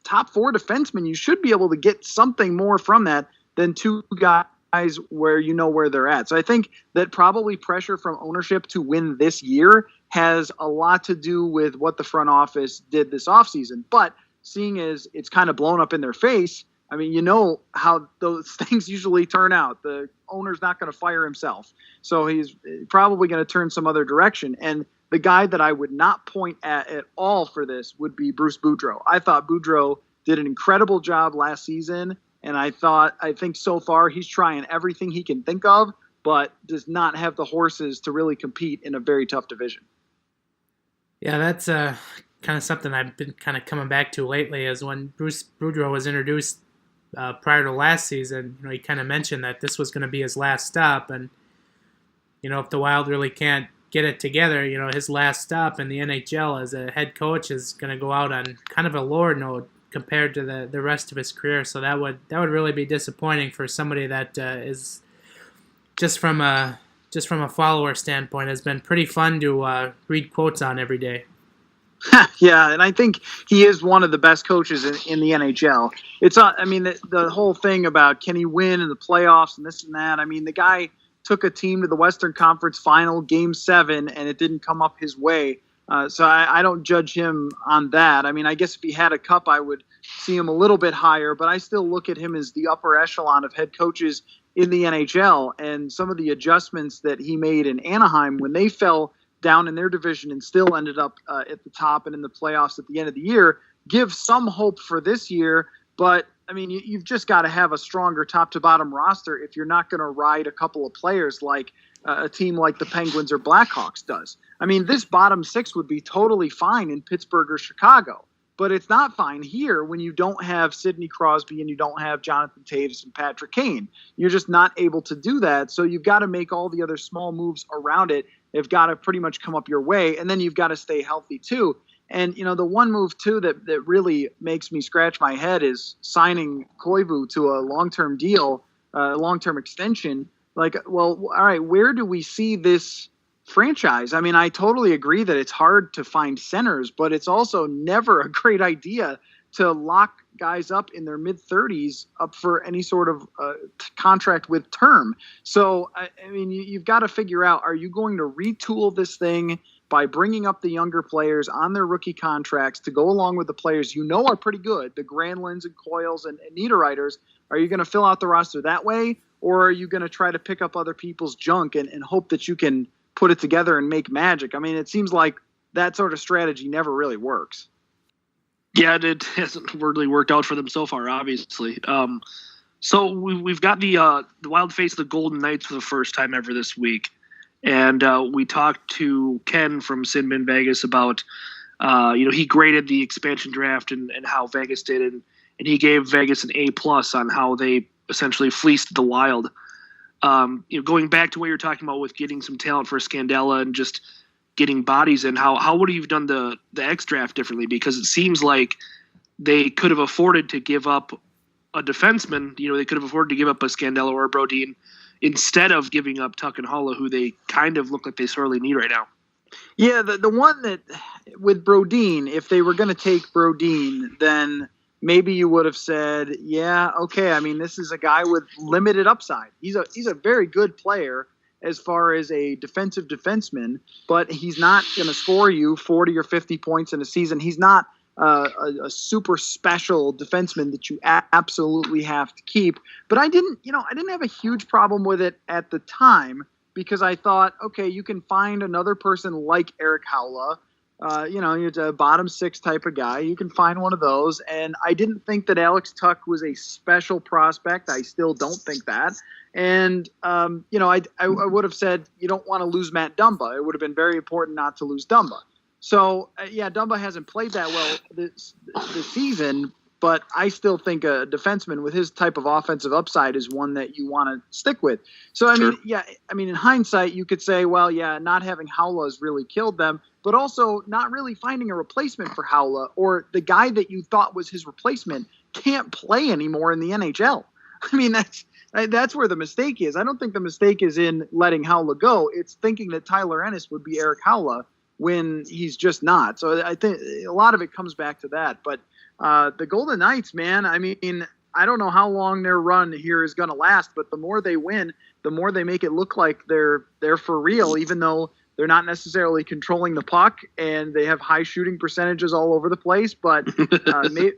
top 4 defensemen. You should be able to get something more from that than 2 guys where where they're at. So I think that probably pressure from ownership to win this year has a lot to do with what the front office did this offseason. But seeing as it's kind of blown up in their face, I mean, how those things usually turn out. The owner's not going to fire himself. So he's probably going to turn some other direction. And the guy that I would not point at all for this would be Bruce Boudreau. I thought Boudreau did an incredible job last season, and I think so far he's trying everything he can think of, but does not have the horses to really compete in a very tough division. Yeah, that's kind of something I've been kind of coming back to lately, is when Bruce Boudreau was introduced prior to last season, he kind of mentioned that this was going to be his last stop, and if the Wild really can't get it together, his last stop in the NHL as a head coach is going to go out on kind of a lower note compared to the rest of his career. So that would really be disappointing for somebody that is just from a follower standpoint has been pretty fun to read quotes on every day. Yeah, and I think he is one of the best coaches in the NHL. It's I mean, the whole thing about can he win in the playoffs and this and that. I mean, the guy took a team to the Western Conference Final, Game 7, and it didn't come up his way. So I don't judge him on that. I mean, I guess if he had a cup, I would see him a little bit higher, but I still look at him as the upper echelon of head coaches in the NHL. And some of the adjustments that he made in Anaheim when they fell down in their division and still ended up at the top and in the playoffs at the end of the year give some hope for this year. But I mean, you've just got to have a stronger top to bottom roster if you're not going to ride a couple of players like a team like the Penguins or Blackhawks does. I mean, this bottom six would be totally fine in Pittsburgh or Chicago, but it's not fine here when you don't have Sidney Crosby and you don't have Jonathan Taves and Patrick Kane. You're just not able to do that. So you've got to make all the other small moves around it. They've got to pretty much come up your way, and then you've got to stay healthy too. And, the one move, too, that really makes me scratch my head is signing Koivu to a long-term deal, long-term extension. Like, well, all right, where do we see this franchise? I mean, I totally agree that it's hard to find centers, but it's also never a great idea to lock guys up in their mid-30s up for any sort of contract with term. So, I mean, you've got to figure out, are you going to retool this thing by bringing up the younger players on their rookie contracts to go along with the players are pretty good, the Granlunds and Coyles and Niederreiters? Are you going to fill out the roster that way, or are you going to try to pick up other people's junk and hope that you can put it together and make magic? I mean, it seems like that sort of strategy never really works. Yeah, it hasn't really worked out for them so far, obviously. So we've got the wild face of the Golden Knights for the first time ever this week. And we talked to Ken from Sinbin Vegas about, he graded the expansion draft and how Vegas did. And he gave Vegas an A+ on how they essentially fleeced the Wild. Going back to what you're talking about with getting some talent for Scandella and just getting bodies in, how would you have done the X draft differently? Because it seems like they could have afforded to give up a defenseman. They could have afforded to give up a Scandella or a Brodin instead of giving up Tuck and Holla, who they kind of look like they sorely need right now. Yeah, the one that with Brodin, if they were going to take Brodin, then maybe you would have said, yeah, okay. I mean, this is a guy with limited upside. He's a very good player as far as a defensive defenseman, but he's not going to score you 40 or 50 points in a season. He's not a super special defenseman that you absolutely have to keep. But I didn't have a huge problem with it at the time because I thought, okay, you can find another person like Eric Haula. You're a bottom six type of guy. You can find one of those. And I didn't think that Alex Tuck was a special prospect. I still don't think that. And, I would have said you don't want to lose Matt Dumba. It would have been very important not to lose Dumba. So, Dumba hasn't played that well this season, but I still think a defenseman with his type of offensive upside is one that you want to stick with. So, in hindsight, you could say, well, not having Haula has really killed them, but also not really finding a replacement for Haula, or the guy that you thought was his replacement can't play anymore in the NHL. I mean, that's where the mistake is. I don't think the mistake is in letting Haula go. It's thinking that Tyler Ennis would be Eric Haula when he's just not. So I think a lot of it comes back to that. But the Golden Knights, man, I mean, I don't know how long their run here is going to last, but the more they win, the more they make it look like they're for real, even though they're not necessarily controlling the puck and they have high shooting percentages all over the place. But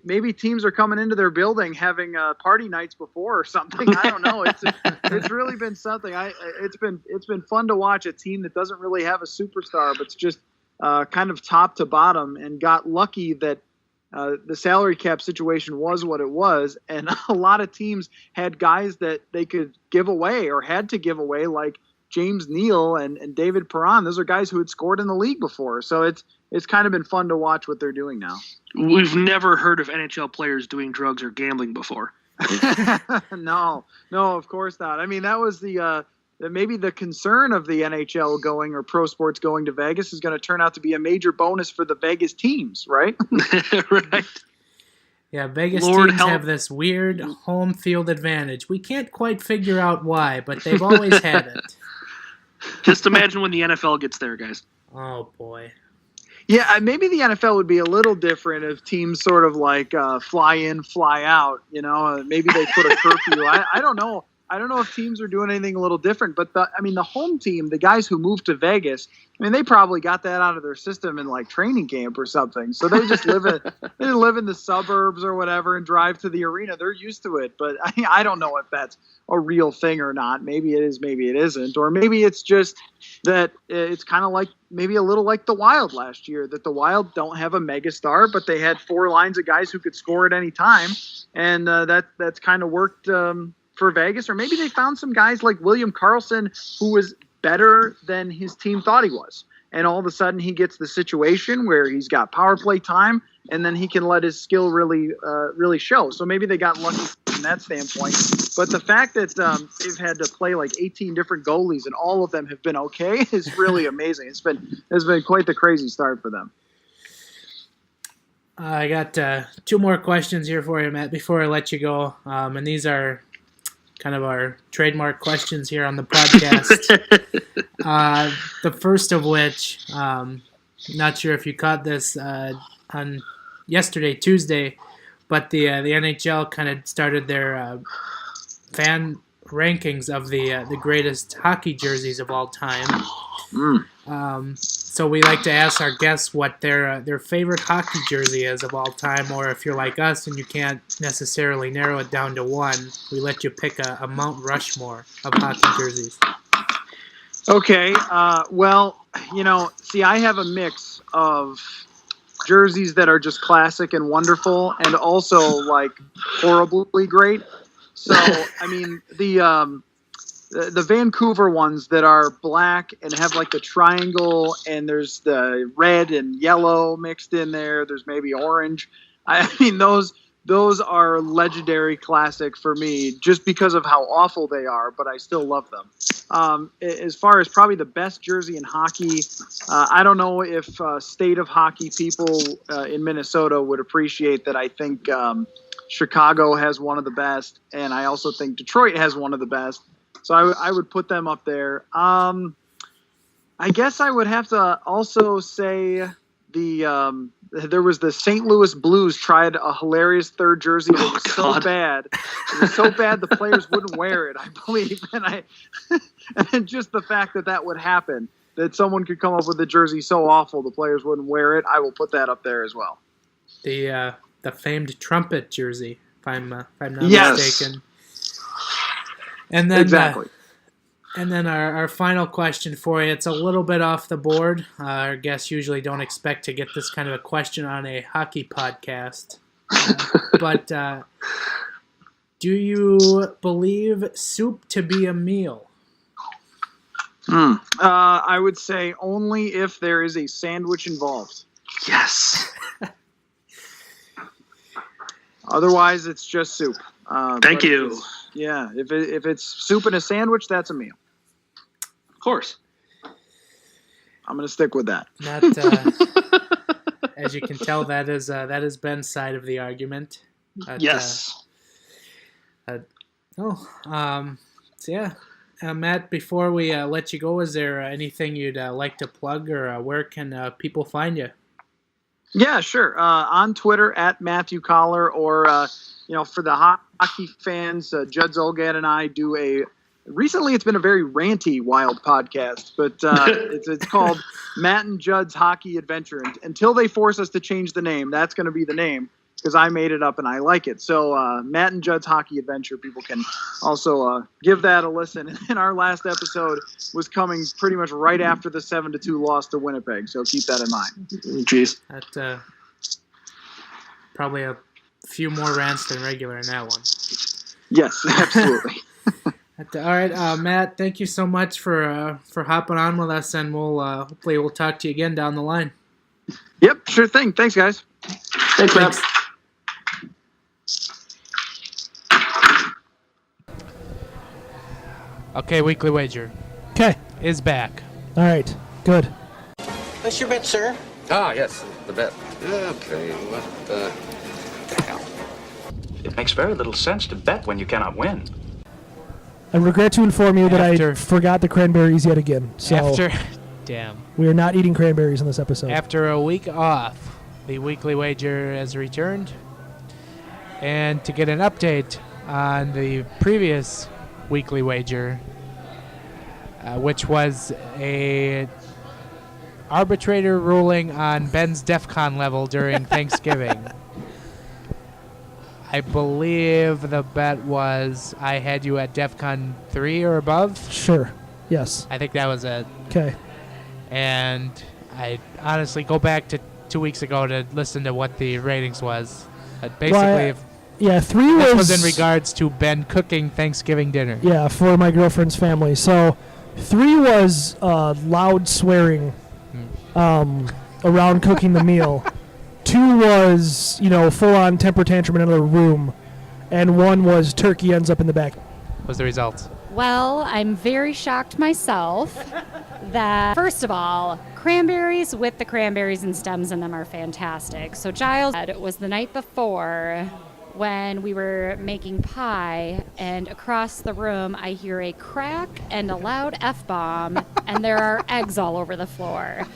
maybe teams are coming into their building having party nights before or something. I don't know. It's really been something. It's been fun to watch a team that doesn't really have a superstar, but it's just kind of top to bottom, and got lucky that the salary cap situation was what it was. And a lot of teams had guys that they could give away or had to give away, like James Neal and David Perron. Those are guys who had scored in the league before. So it's kind of been fun to watch what they're doing now. We've never heard of NHL players doing drugs or gambling before. No, of course not. I mean, that was maybe the concern of the NHL going, or pro sports going to Vegas, is going to turn out to be a major bonus for the Vegas teams, right? Right. Yeah, Vegas Lord teams help. have this weird home field advantage. We can't quite figure out why, but they've always had it. Just imagine when the NFL gets there, guys. Oh, boy. Yeah, maybe the NFL would be a little different if teams sort of like fly in, fly out. Maybe they put a curfew. I don't know. I don't know if teams are doing anything a little different, but the home team, the guys who moved to Vegas, they probably got that out of their system in like training camp or something. So they just live in the suburbs or whatever and drive to the arena. They're used to it, but I don't know if that's a real thing or not. Maybe it is, maybe it isn't, or maybe it's just that it's kind of like maybe a little like the Wild last year, that the Wild don't have a mega star, but they had 4 lines of guys who could score at any time, and that's kind of worked for Vegas. Or maybe they found some guys like William Karlsson who was better than his team thought he was, and all of a sudden he gets the situation where he's got power play time, and then he can let his skill really show. So maybe they got lucky from that standpoint. But the fact that they've had to play like 18 different goalies and all of them have been okay is really amazing. It's been quite the crazy start for them. I got 2 more questions here for you, Matt, before I let you go. And these are kind of our trademark questions here on the podcast. The first of which, not sure if you caught this on yesterday, Tuesday, but the NHL kind of started their fan rankings of the greatest hockey jerseys of all time. So we like to ask our guests what their favorite hockey jersey is of all time, or if you're like us and you can't necessarily narrow it down to one, we let you pick a Mount Rushmore of hockey jerseys. Okay, well, see, I have a mix of jerseys that are just classic and wonderful, and also like horribly great. So, the Vancouver ones that are black and have like the triangle, and there's the red and yellow mixed in there. There's maybe orange. Those are legendary classic for me just because of how awful they are, but I still love them. As far as probably the best jersey in hockey, I don't know if state of hockey people in Minnesota would appreciate that. I think Chicago has one of the best, and I also think Detroit has one of the best. So I would put them up there. I guess I would have to also say there was the St. Louis Blues tried a hilarious third jersey that was so bad. It was so bad the players wouldn't wear it, I believe. And just the fact that would happen, that someone could come up with a jersey so awful the players wouldn't wear it, I will put that up there as well. The famed trumpet jersey, if I'm not mistaken. And then, exactly. And then our final question for you. It's a little bit off the board. Our guests usually don't expect to get this kind of a question on a hockey podcast. But do you believe soup to be a meal? I would say only if there is a sandwich involved. Yes. Otherwise, it's just soup. Thank you. Yeah, if it's soup and a sandwich, that's a meal. Of course. I'm going to stick with that. As you can tell, that is Ben's side of the argument. Yes. So yeah. Matt, before we let you go, is there anything you'd like to plug, or where can people find you? Yeah, sure. On Twitter at Matthew Collar, or for the hockey fans, Judd Zolgad and I do recently it's been a very ranty Wild podcast, but it's called Matt and Judd's Hockey Adventure. And until they force us to change the name, that's going to be the name, because I made it up and I like it. So Matt and Judd's Hockey Adventure, people can also give that a listen. And our last episode was coming pretty much right after the 7-2 loss to Winnipeg, so keep that in mind. Jeez. That probably a few more rants than regular in that one. Yes, absolutely. All right, Matt, thank you so much for hopping on with us, and hopefully we'll talk to you again down the line. Yep, sure thing. Thanks, guys. Thanks, Matt. Okay, Weekly Wager Okay. is back. All right. Good. What's your bet, sir? Ah, yes, the bet. Okay, what the hell? It makes very little sense to bet when you cannot win. I regret to inform you that I After- forgot the cranberries yet again. So Damn. We are not eating cranberries in this episode. After a week off, the weekly wager has returned. And to get an update on the previous weekly wager, which was a arbitrator ruling on Ben's DEF CON level during Thanksgiving. I believe the bet was I had you at DEF CON 3 or above. Sure. Yes. I think that was it. Okay. And I honestly go back to 2 weeks ago to listen to what the ratings was. But basically, yeah, 3 this was in regards to Ben cooking Thanksgiving dinner. Yeah, for my girlfriend's family. So 3 was loud swearing around cooking the meal. 2 was, full-on temper tantrum in another room. And 1 was turkey ends up in the back. What was the results? Well, I'm very shocked myself that, first of all, cranberries with the cranberries and stems in them are fantastic. So Giles, it was the night before when we were making pie, and across the room I hear a crack and a loud F-bomb, and there are eggs all over the floor.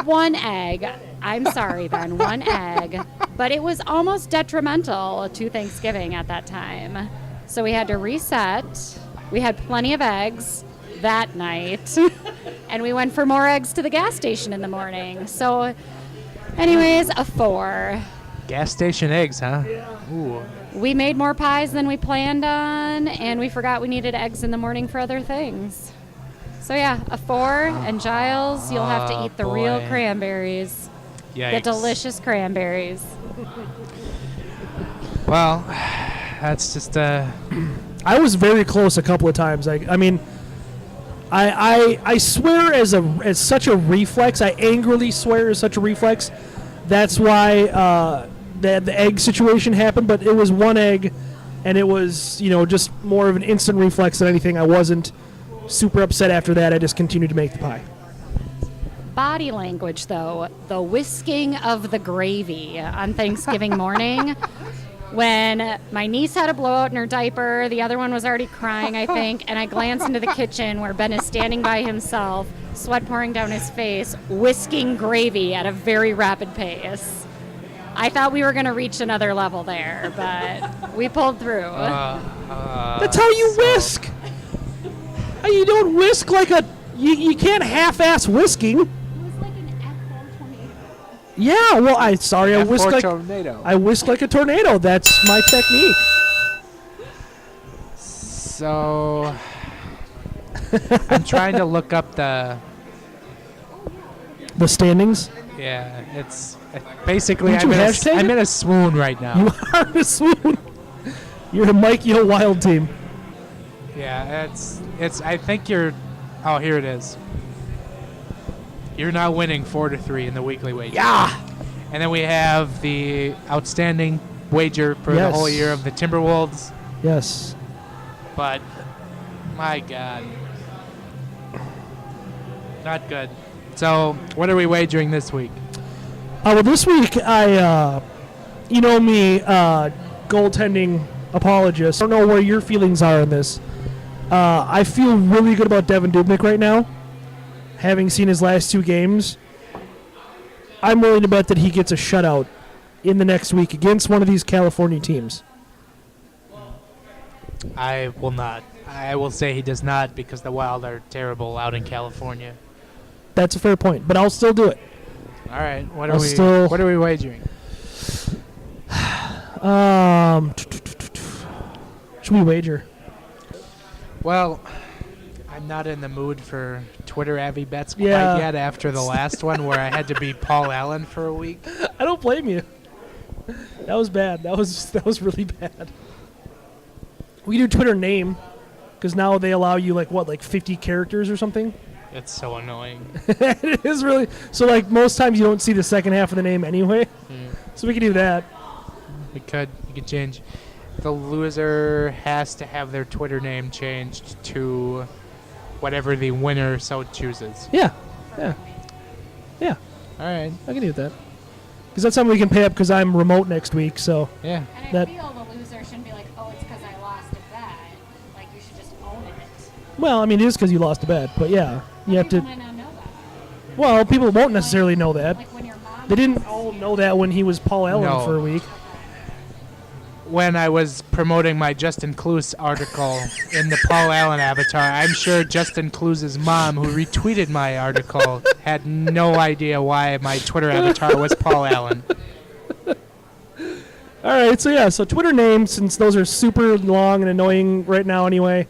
1 egg. I'm sorry, Ben, 1 egg. But it was almost detrimental to Thanksgiving at that time. So we had to reset. We had plenty of eggs that night. And we went for more eggs to the gas station in the morning. So, anyways, a 4. Gas station eggs, huh? Yeah. Ooh. We made more pies than we planned on, and we forgot we needed eggs in the morning for other things. So yeah, a 4, and Giles, you'll have to eat the real cranberries. Yikes. The delicious cranberries. Well, that's just I was very close a couple of times. I mean, I swear as such a reflex. I angrily swear as such a reflex. That's why the egg situation happened. But it was 1 egg, and it was just more of an instant reflex than anything. I wasn't super upset after that. I just continued to make the pie. Body language, though, the whisking of the gravy on Thanksgiving morning. When my niece had a blowout in her diaper, the other one was already crying, I think, and I glanced into the kitchen where Ben is standing by himself, sweat pouring down his face, whisking gravy at a very rapid pace. I thought we were going to reach another level there, but we pulled through. That's how you whisk. You don't whisk like a... You can't half-ass whisking. It was like an F4 tornado. Yeah, well, I whisk like... tornado. I whisk like a tornado. That's my technique. So... I'm trying to look up the standings? Yeah, it's... Basically, Did you hashtag I'm it? in a swoon right now. You are in a swoon. You're a Mikey O Wild team. Yeah, it's. I think you're. Oh, here it is. You're now winning 4-3 in the weekly wager. Yeah. And then we have the outstanding wager for the whole year of the Timberwolves. Yes. But my God, not good. So, what are we wagering this week? Well, this week I, me, goaltending apologist. I don't know where your feelings are on this. I feel really good about Devan Dubnyk right now. Having seen his last 2 games, I'm willing to bet that he gets a shutout in the next week against one of these California teams. I will not. I will say he does not because the Wild are terrible out in California. That's a fair point, but I'll still do it. All right. What I'll are we? still- What are we wagering? Should we wager? Well, I'm not in the mood for Twitter Avi bets quite Yeah. yet after the last one where I had to be Paul Allen for a week. I don't blame you. That was bad. That was really bad. We can do Twitter name, because now they allow you like 50 characters or something. It's so annoying. It is really so. Like most times, you don't see the second half of the name anyway. So we can do that. We could change. The loser has to have their Twitter name changed to whatever the winner so chooses. Yeah. All right. I can do that. Because that's something we can pay up. Because I'm remote next week. So Yeah. And I That- feel the loser shouldn't be like, oh, it's because I lost a bet. Like, you should just own it. well, I mean, it is because you lost a bet. But yeah, you have to. People might not know that. Well, people won't necessarily know that. They didn't all know that when he was Paul Allen No. for a week. When I was promoting my Justin Cluse article in the Paul Allen avatar, I'm sure Justin Cluse's mom, who retweeted my article, had no idea why my Twitter avatar was Paul Allen. All right, so Twitter names, since those are super long and annoying right now anyway,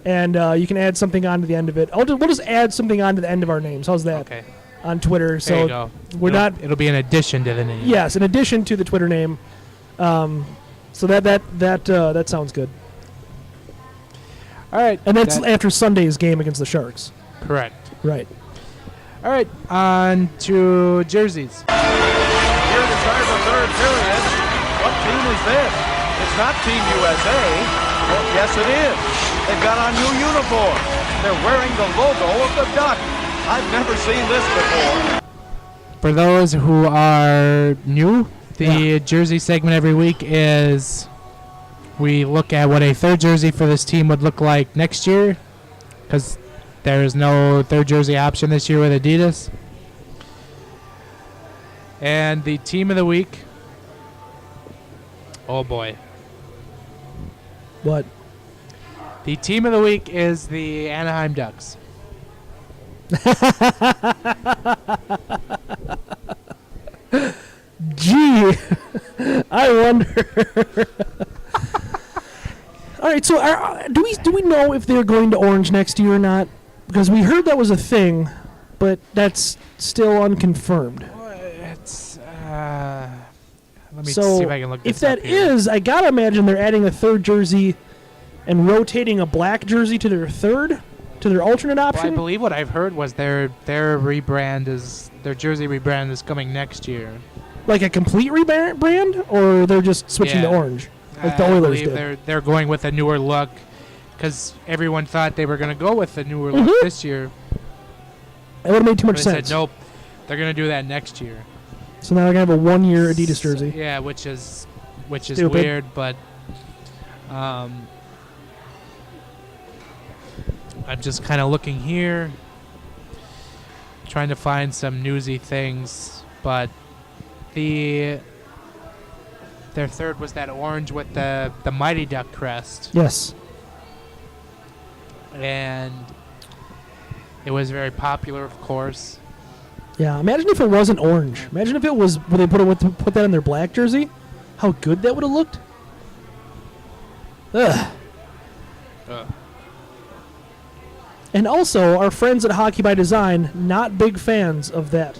and you can add something on to the end of it. We'll just add something on to the end of our names. How's that? Okay. On Twitter. There So you go. It'll be in addition to the name. Yes, in addition to the Twitter name. So that sounds good. All right. And that's after Sunday's game against the Sharks. Correct. Right. All right, on to jerseys. Here to start the third period. What team is this? It's not Team USA. Well, yes, it is. They've got on new uniforms. They're wearing the logo of the Duck. I've never seen this before. For those who are new, the jersey segment every week is we look at what a third jersey for this team would look like next year, because there is no third jersey option this year with Adidas. And the team of the week, oh boy. What? The team of the week is the Anaheim Ducks. Gee, I wonder. All right, so do we know if they're going to orange next year or not? Because we heard that was a thing, but that's still unconfirmed. It's let me So see if I can look this if that up here. is, I gotta imagine they're adding a third jersey and rotating a black jersey to their alternate Well, option. I believe what I've heard was their rebrand is their jersey rebrand is coming next year. Like a complete rebrand, or they're just switching to Yeah. orange, like the I Oilers believe did. they're going with a newer look, because everyone thought they were going to go with the newer look this year. It would have made too much They sense. said nope, they're going to do that next year. So now they're gonna have a 1-year Adidas jersey. Yeah, which is Stupid. weird, but I'm just kind of looking here, trying to find some newsy things, but their third was that orange with the Mighty Duck crest, Yes. and it was very popular, of course. Yeah. Imagine if it wasn't orange. Imagine if it was. Would they put that on their black jersey? How good that would have looked. Ugh. And also, our friends at Hockey by Design, not big fans of that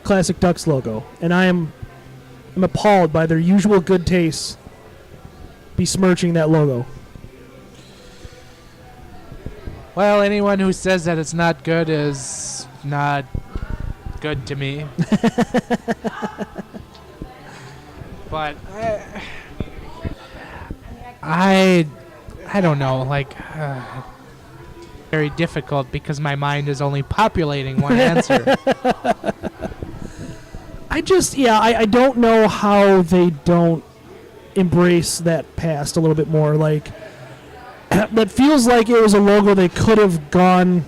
classic Ducks logo, and I'm appalled by their usual good taste besmirching that logo. Well, anyone who says that it's not good is not good to me. But I don't know, like very difficult because my mind is only populating one answer. I don't know how they don't embrace that past a little bit more. Like, that feels like it was a logo they could have gone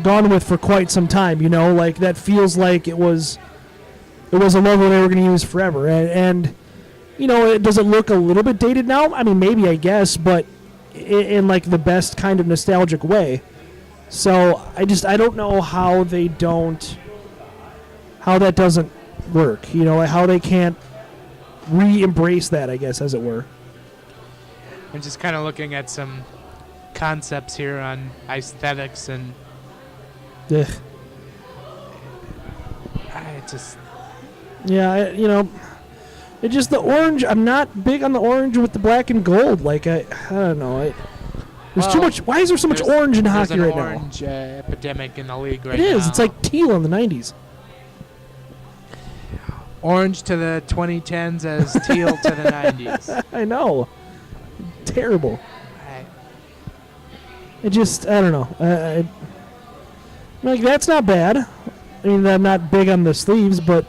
with for quite some time, you know? Like, that feels like it was a logo they were going to use forever. And you know, does it look a little bit dated now? I mean, maybe, I guess, but in like the best kind of nostalgic way. So I don't know how that doesn't work, you know, like how they can't re-embrace that, I guess, as it were. I'm just kind of looking at some concepts here on aesthetics, and Ugh. It just the orange. I'm not big on the orange with the black and gold. Like I don't know. There's too much. Why is there so much orange in hockey right now? There's an orange epidemic in the league right It is. now. It's like teal in the 90s. Orange to the 2010s as teal to the 90s. I know. Terrible. I don't know. Like, that's not bad. I mean, I'm not big on the sleeves, but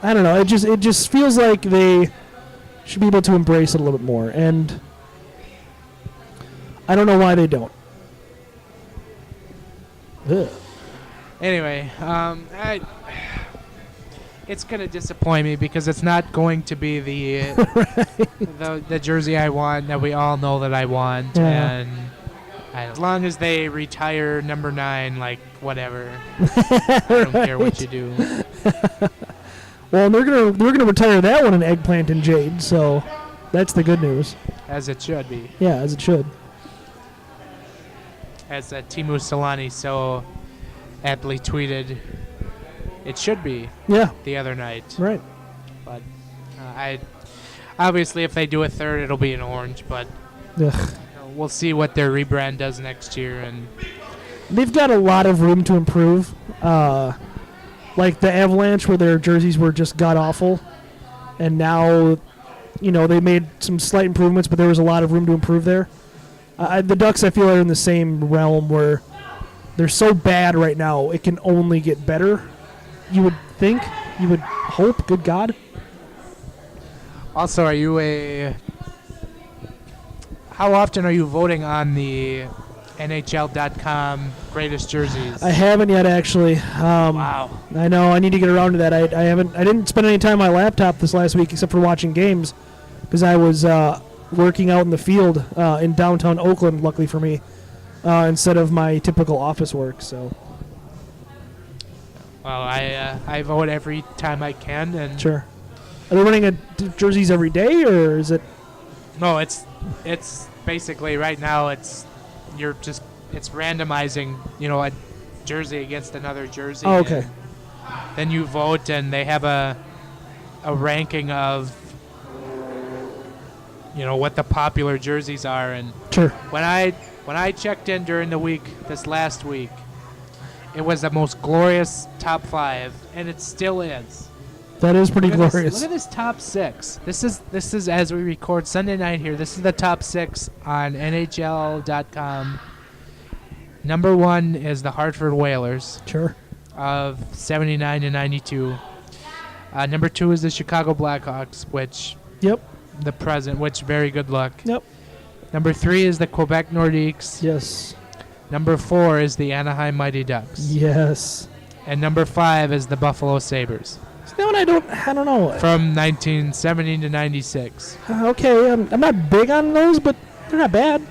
I don't know. It just feels like they should be able to embrace it a little bit more, and I don't know why they don't. Ugh. Anyway, it's going to disappoint me because it's not going to be the jersey I want that we all know that I want. Yeah. And as long as they retire number 9, like, whatever. I don't care what you do. Well, they're gonna retire that one in Eggplant and Jade, so that's the good news. As it should be. Yeah, as it should. As Timu Solani so aptly tweeted, it should be. Yeah. The other night. Right. But obviously if they do a third, it'll be in orange. But we'll see what their rebrand does next year, and they've got a lot of room to improve. Like the Avalanche, where their jerseys were just god awful, and now, they made some slight improvements, but there was a lot of room to improve there. The Ducks, I feel, are in the same realm where they're so bad right now, it can only get better. You would think, you would hope. Good God. Also, how often are you voting on the NHL.com greatest jerseys? I haven't yet, actually. Wow. I know. I need to get around to that. I didn't spend any time on my laptop this last week except for watching games because I was working out in the field in downtown Oakland, luckily for me, instead of my typical office work. So. Well, I vote every time I can, and sure. Are they running jerseys every day, or is it? No, it's basically right now it's randomizing, a jersey against another jersey. Oh, okay. Then you vote, and they have a ranking of what the popular jerseys are, and sure. When I checked in during the week this last week, it was the most glorious top 5, and it still is. That is pretty glorious. Look at this top 6. This is as we record Sunday night here. This is the top 6 on NHL.com. Number 1 is the Hartford Whalers. Sure. Of 79 to 92. Number 2 is the Chicago Blackhawks, which. Yep. The present, which very good luck. Yep. Number 3 is the Quebec Nordiques. Yes. Number 4 is the Anaheim Mighty Ducks. Yes. And number 5 is the Buffalo Sabres. That one I don't know. From 1970 to 96. Okay, I'm not big on those, but they're not bad.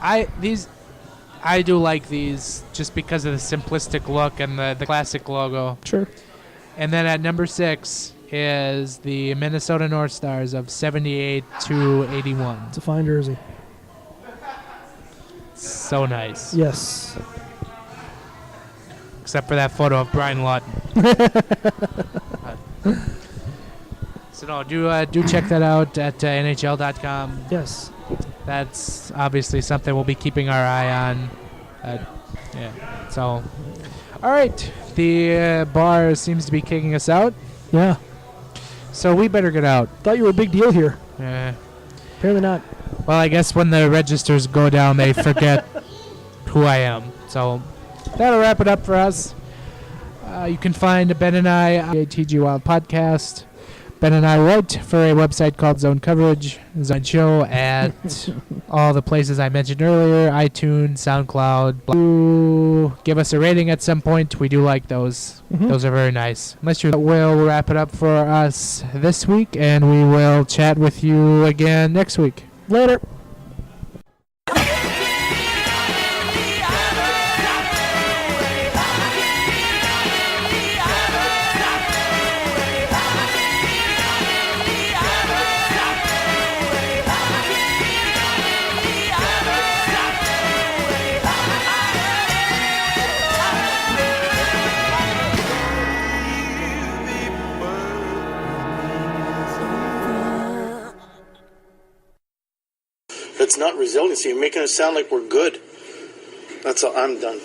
I do like these just because of the simplistic look and the classic logo. Sure. And then at number 6 is the Minnesota North Stars of 78 to 81. It's a fine jersey. So nice. Yes. Except for that photo of Brian Lawton. So no, do check that out at NHL.com. Yes. That's obviously something we'll be keeping our eye on. Yeah. So, all right. The bar seems to be kicking us out. Yeah. So we better get out. Thought you were a big deal here. Yeah. Apparently not. Well, I guess when the registers go down, they forget who I am. So that'll wrap it up for us. You can find Ben and I on the TG Wild podcast. Ben and I write for a website called Zone Coverage, Zone Show, at all the places I mentioned earlier, iTunes, SoundCloud. Give us a rating at some point. We do like those. Mm-hmm. Those are very nice. We'll wrap it up for us this week, and we will chat with you again next week. Later. It's not resiliency. You're making it sound like we're good. That's all. I'm done.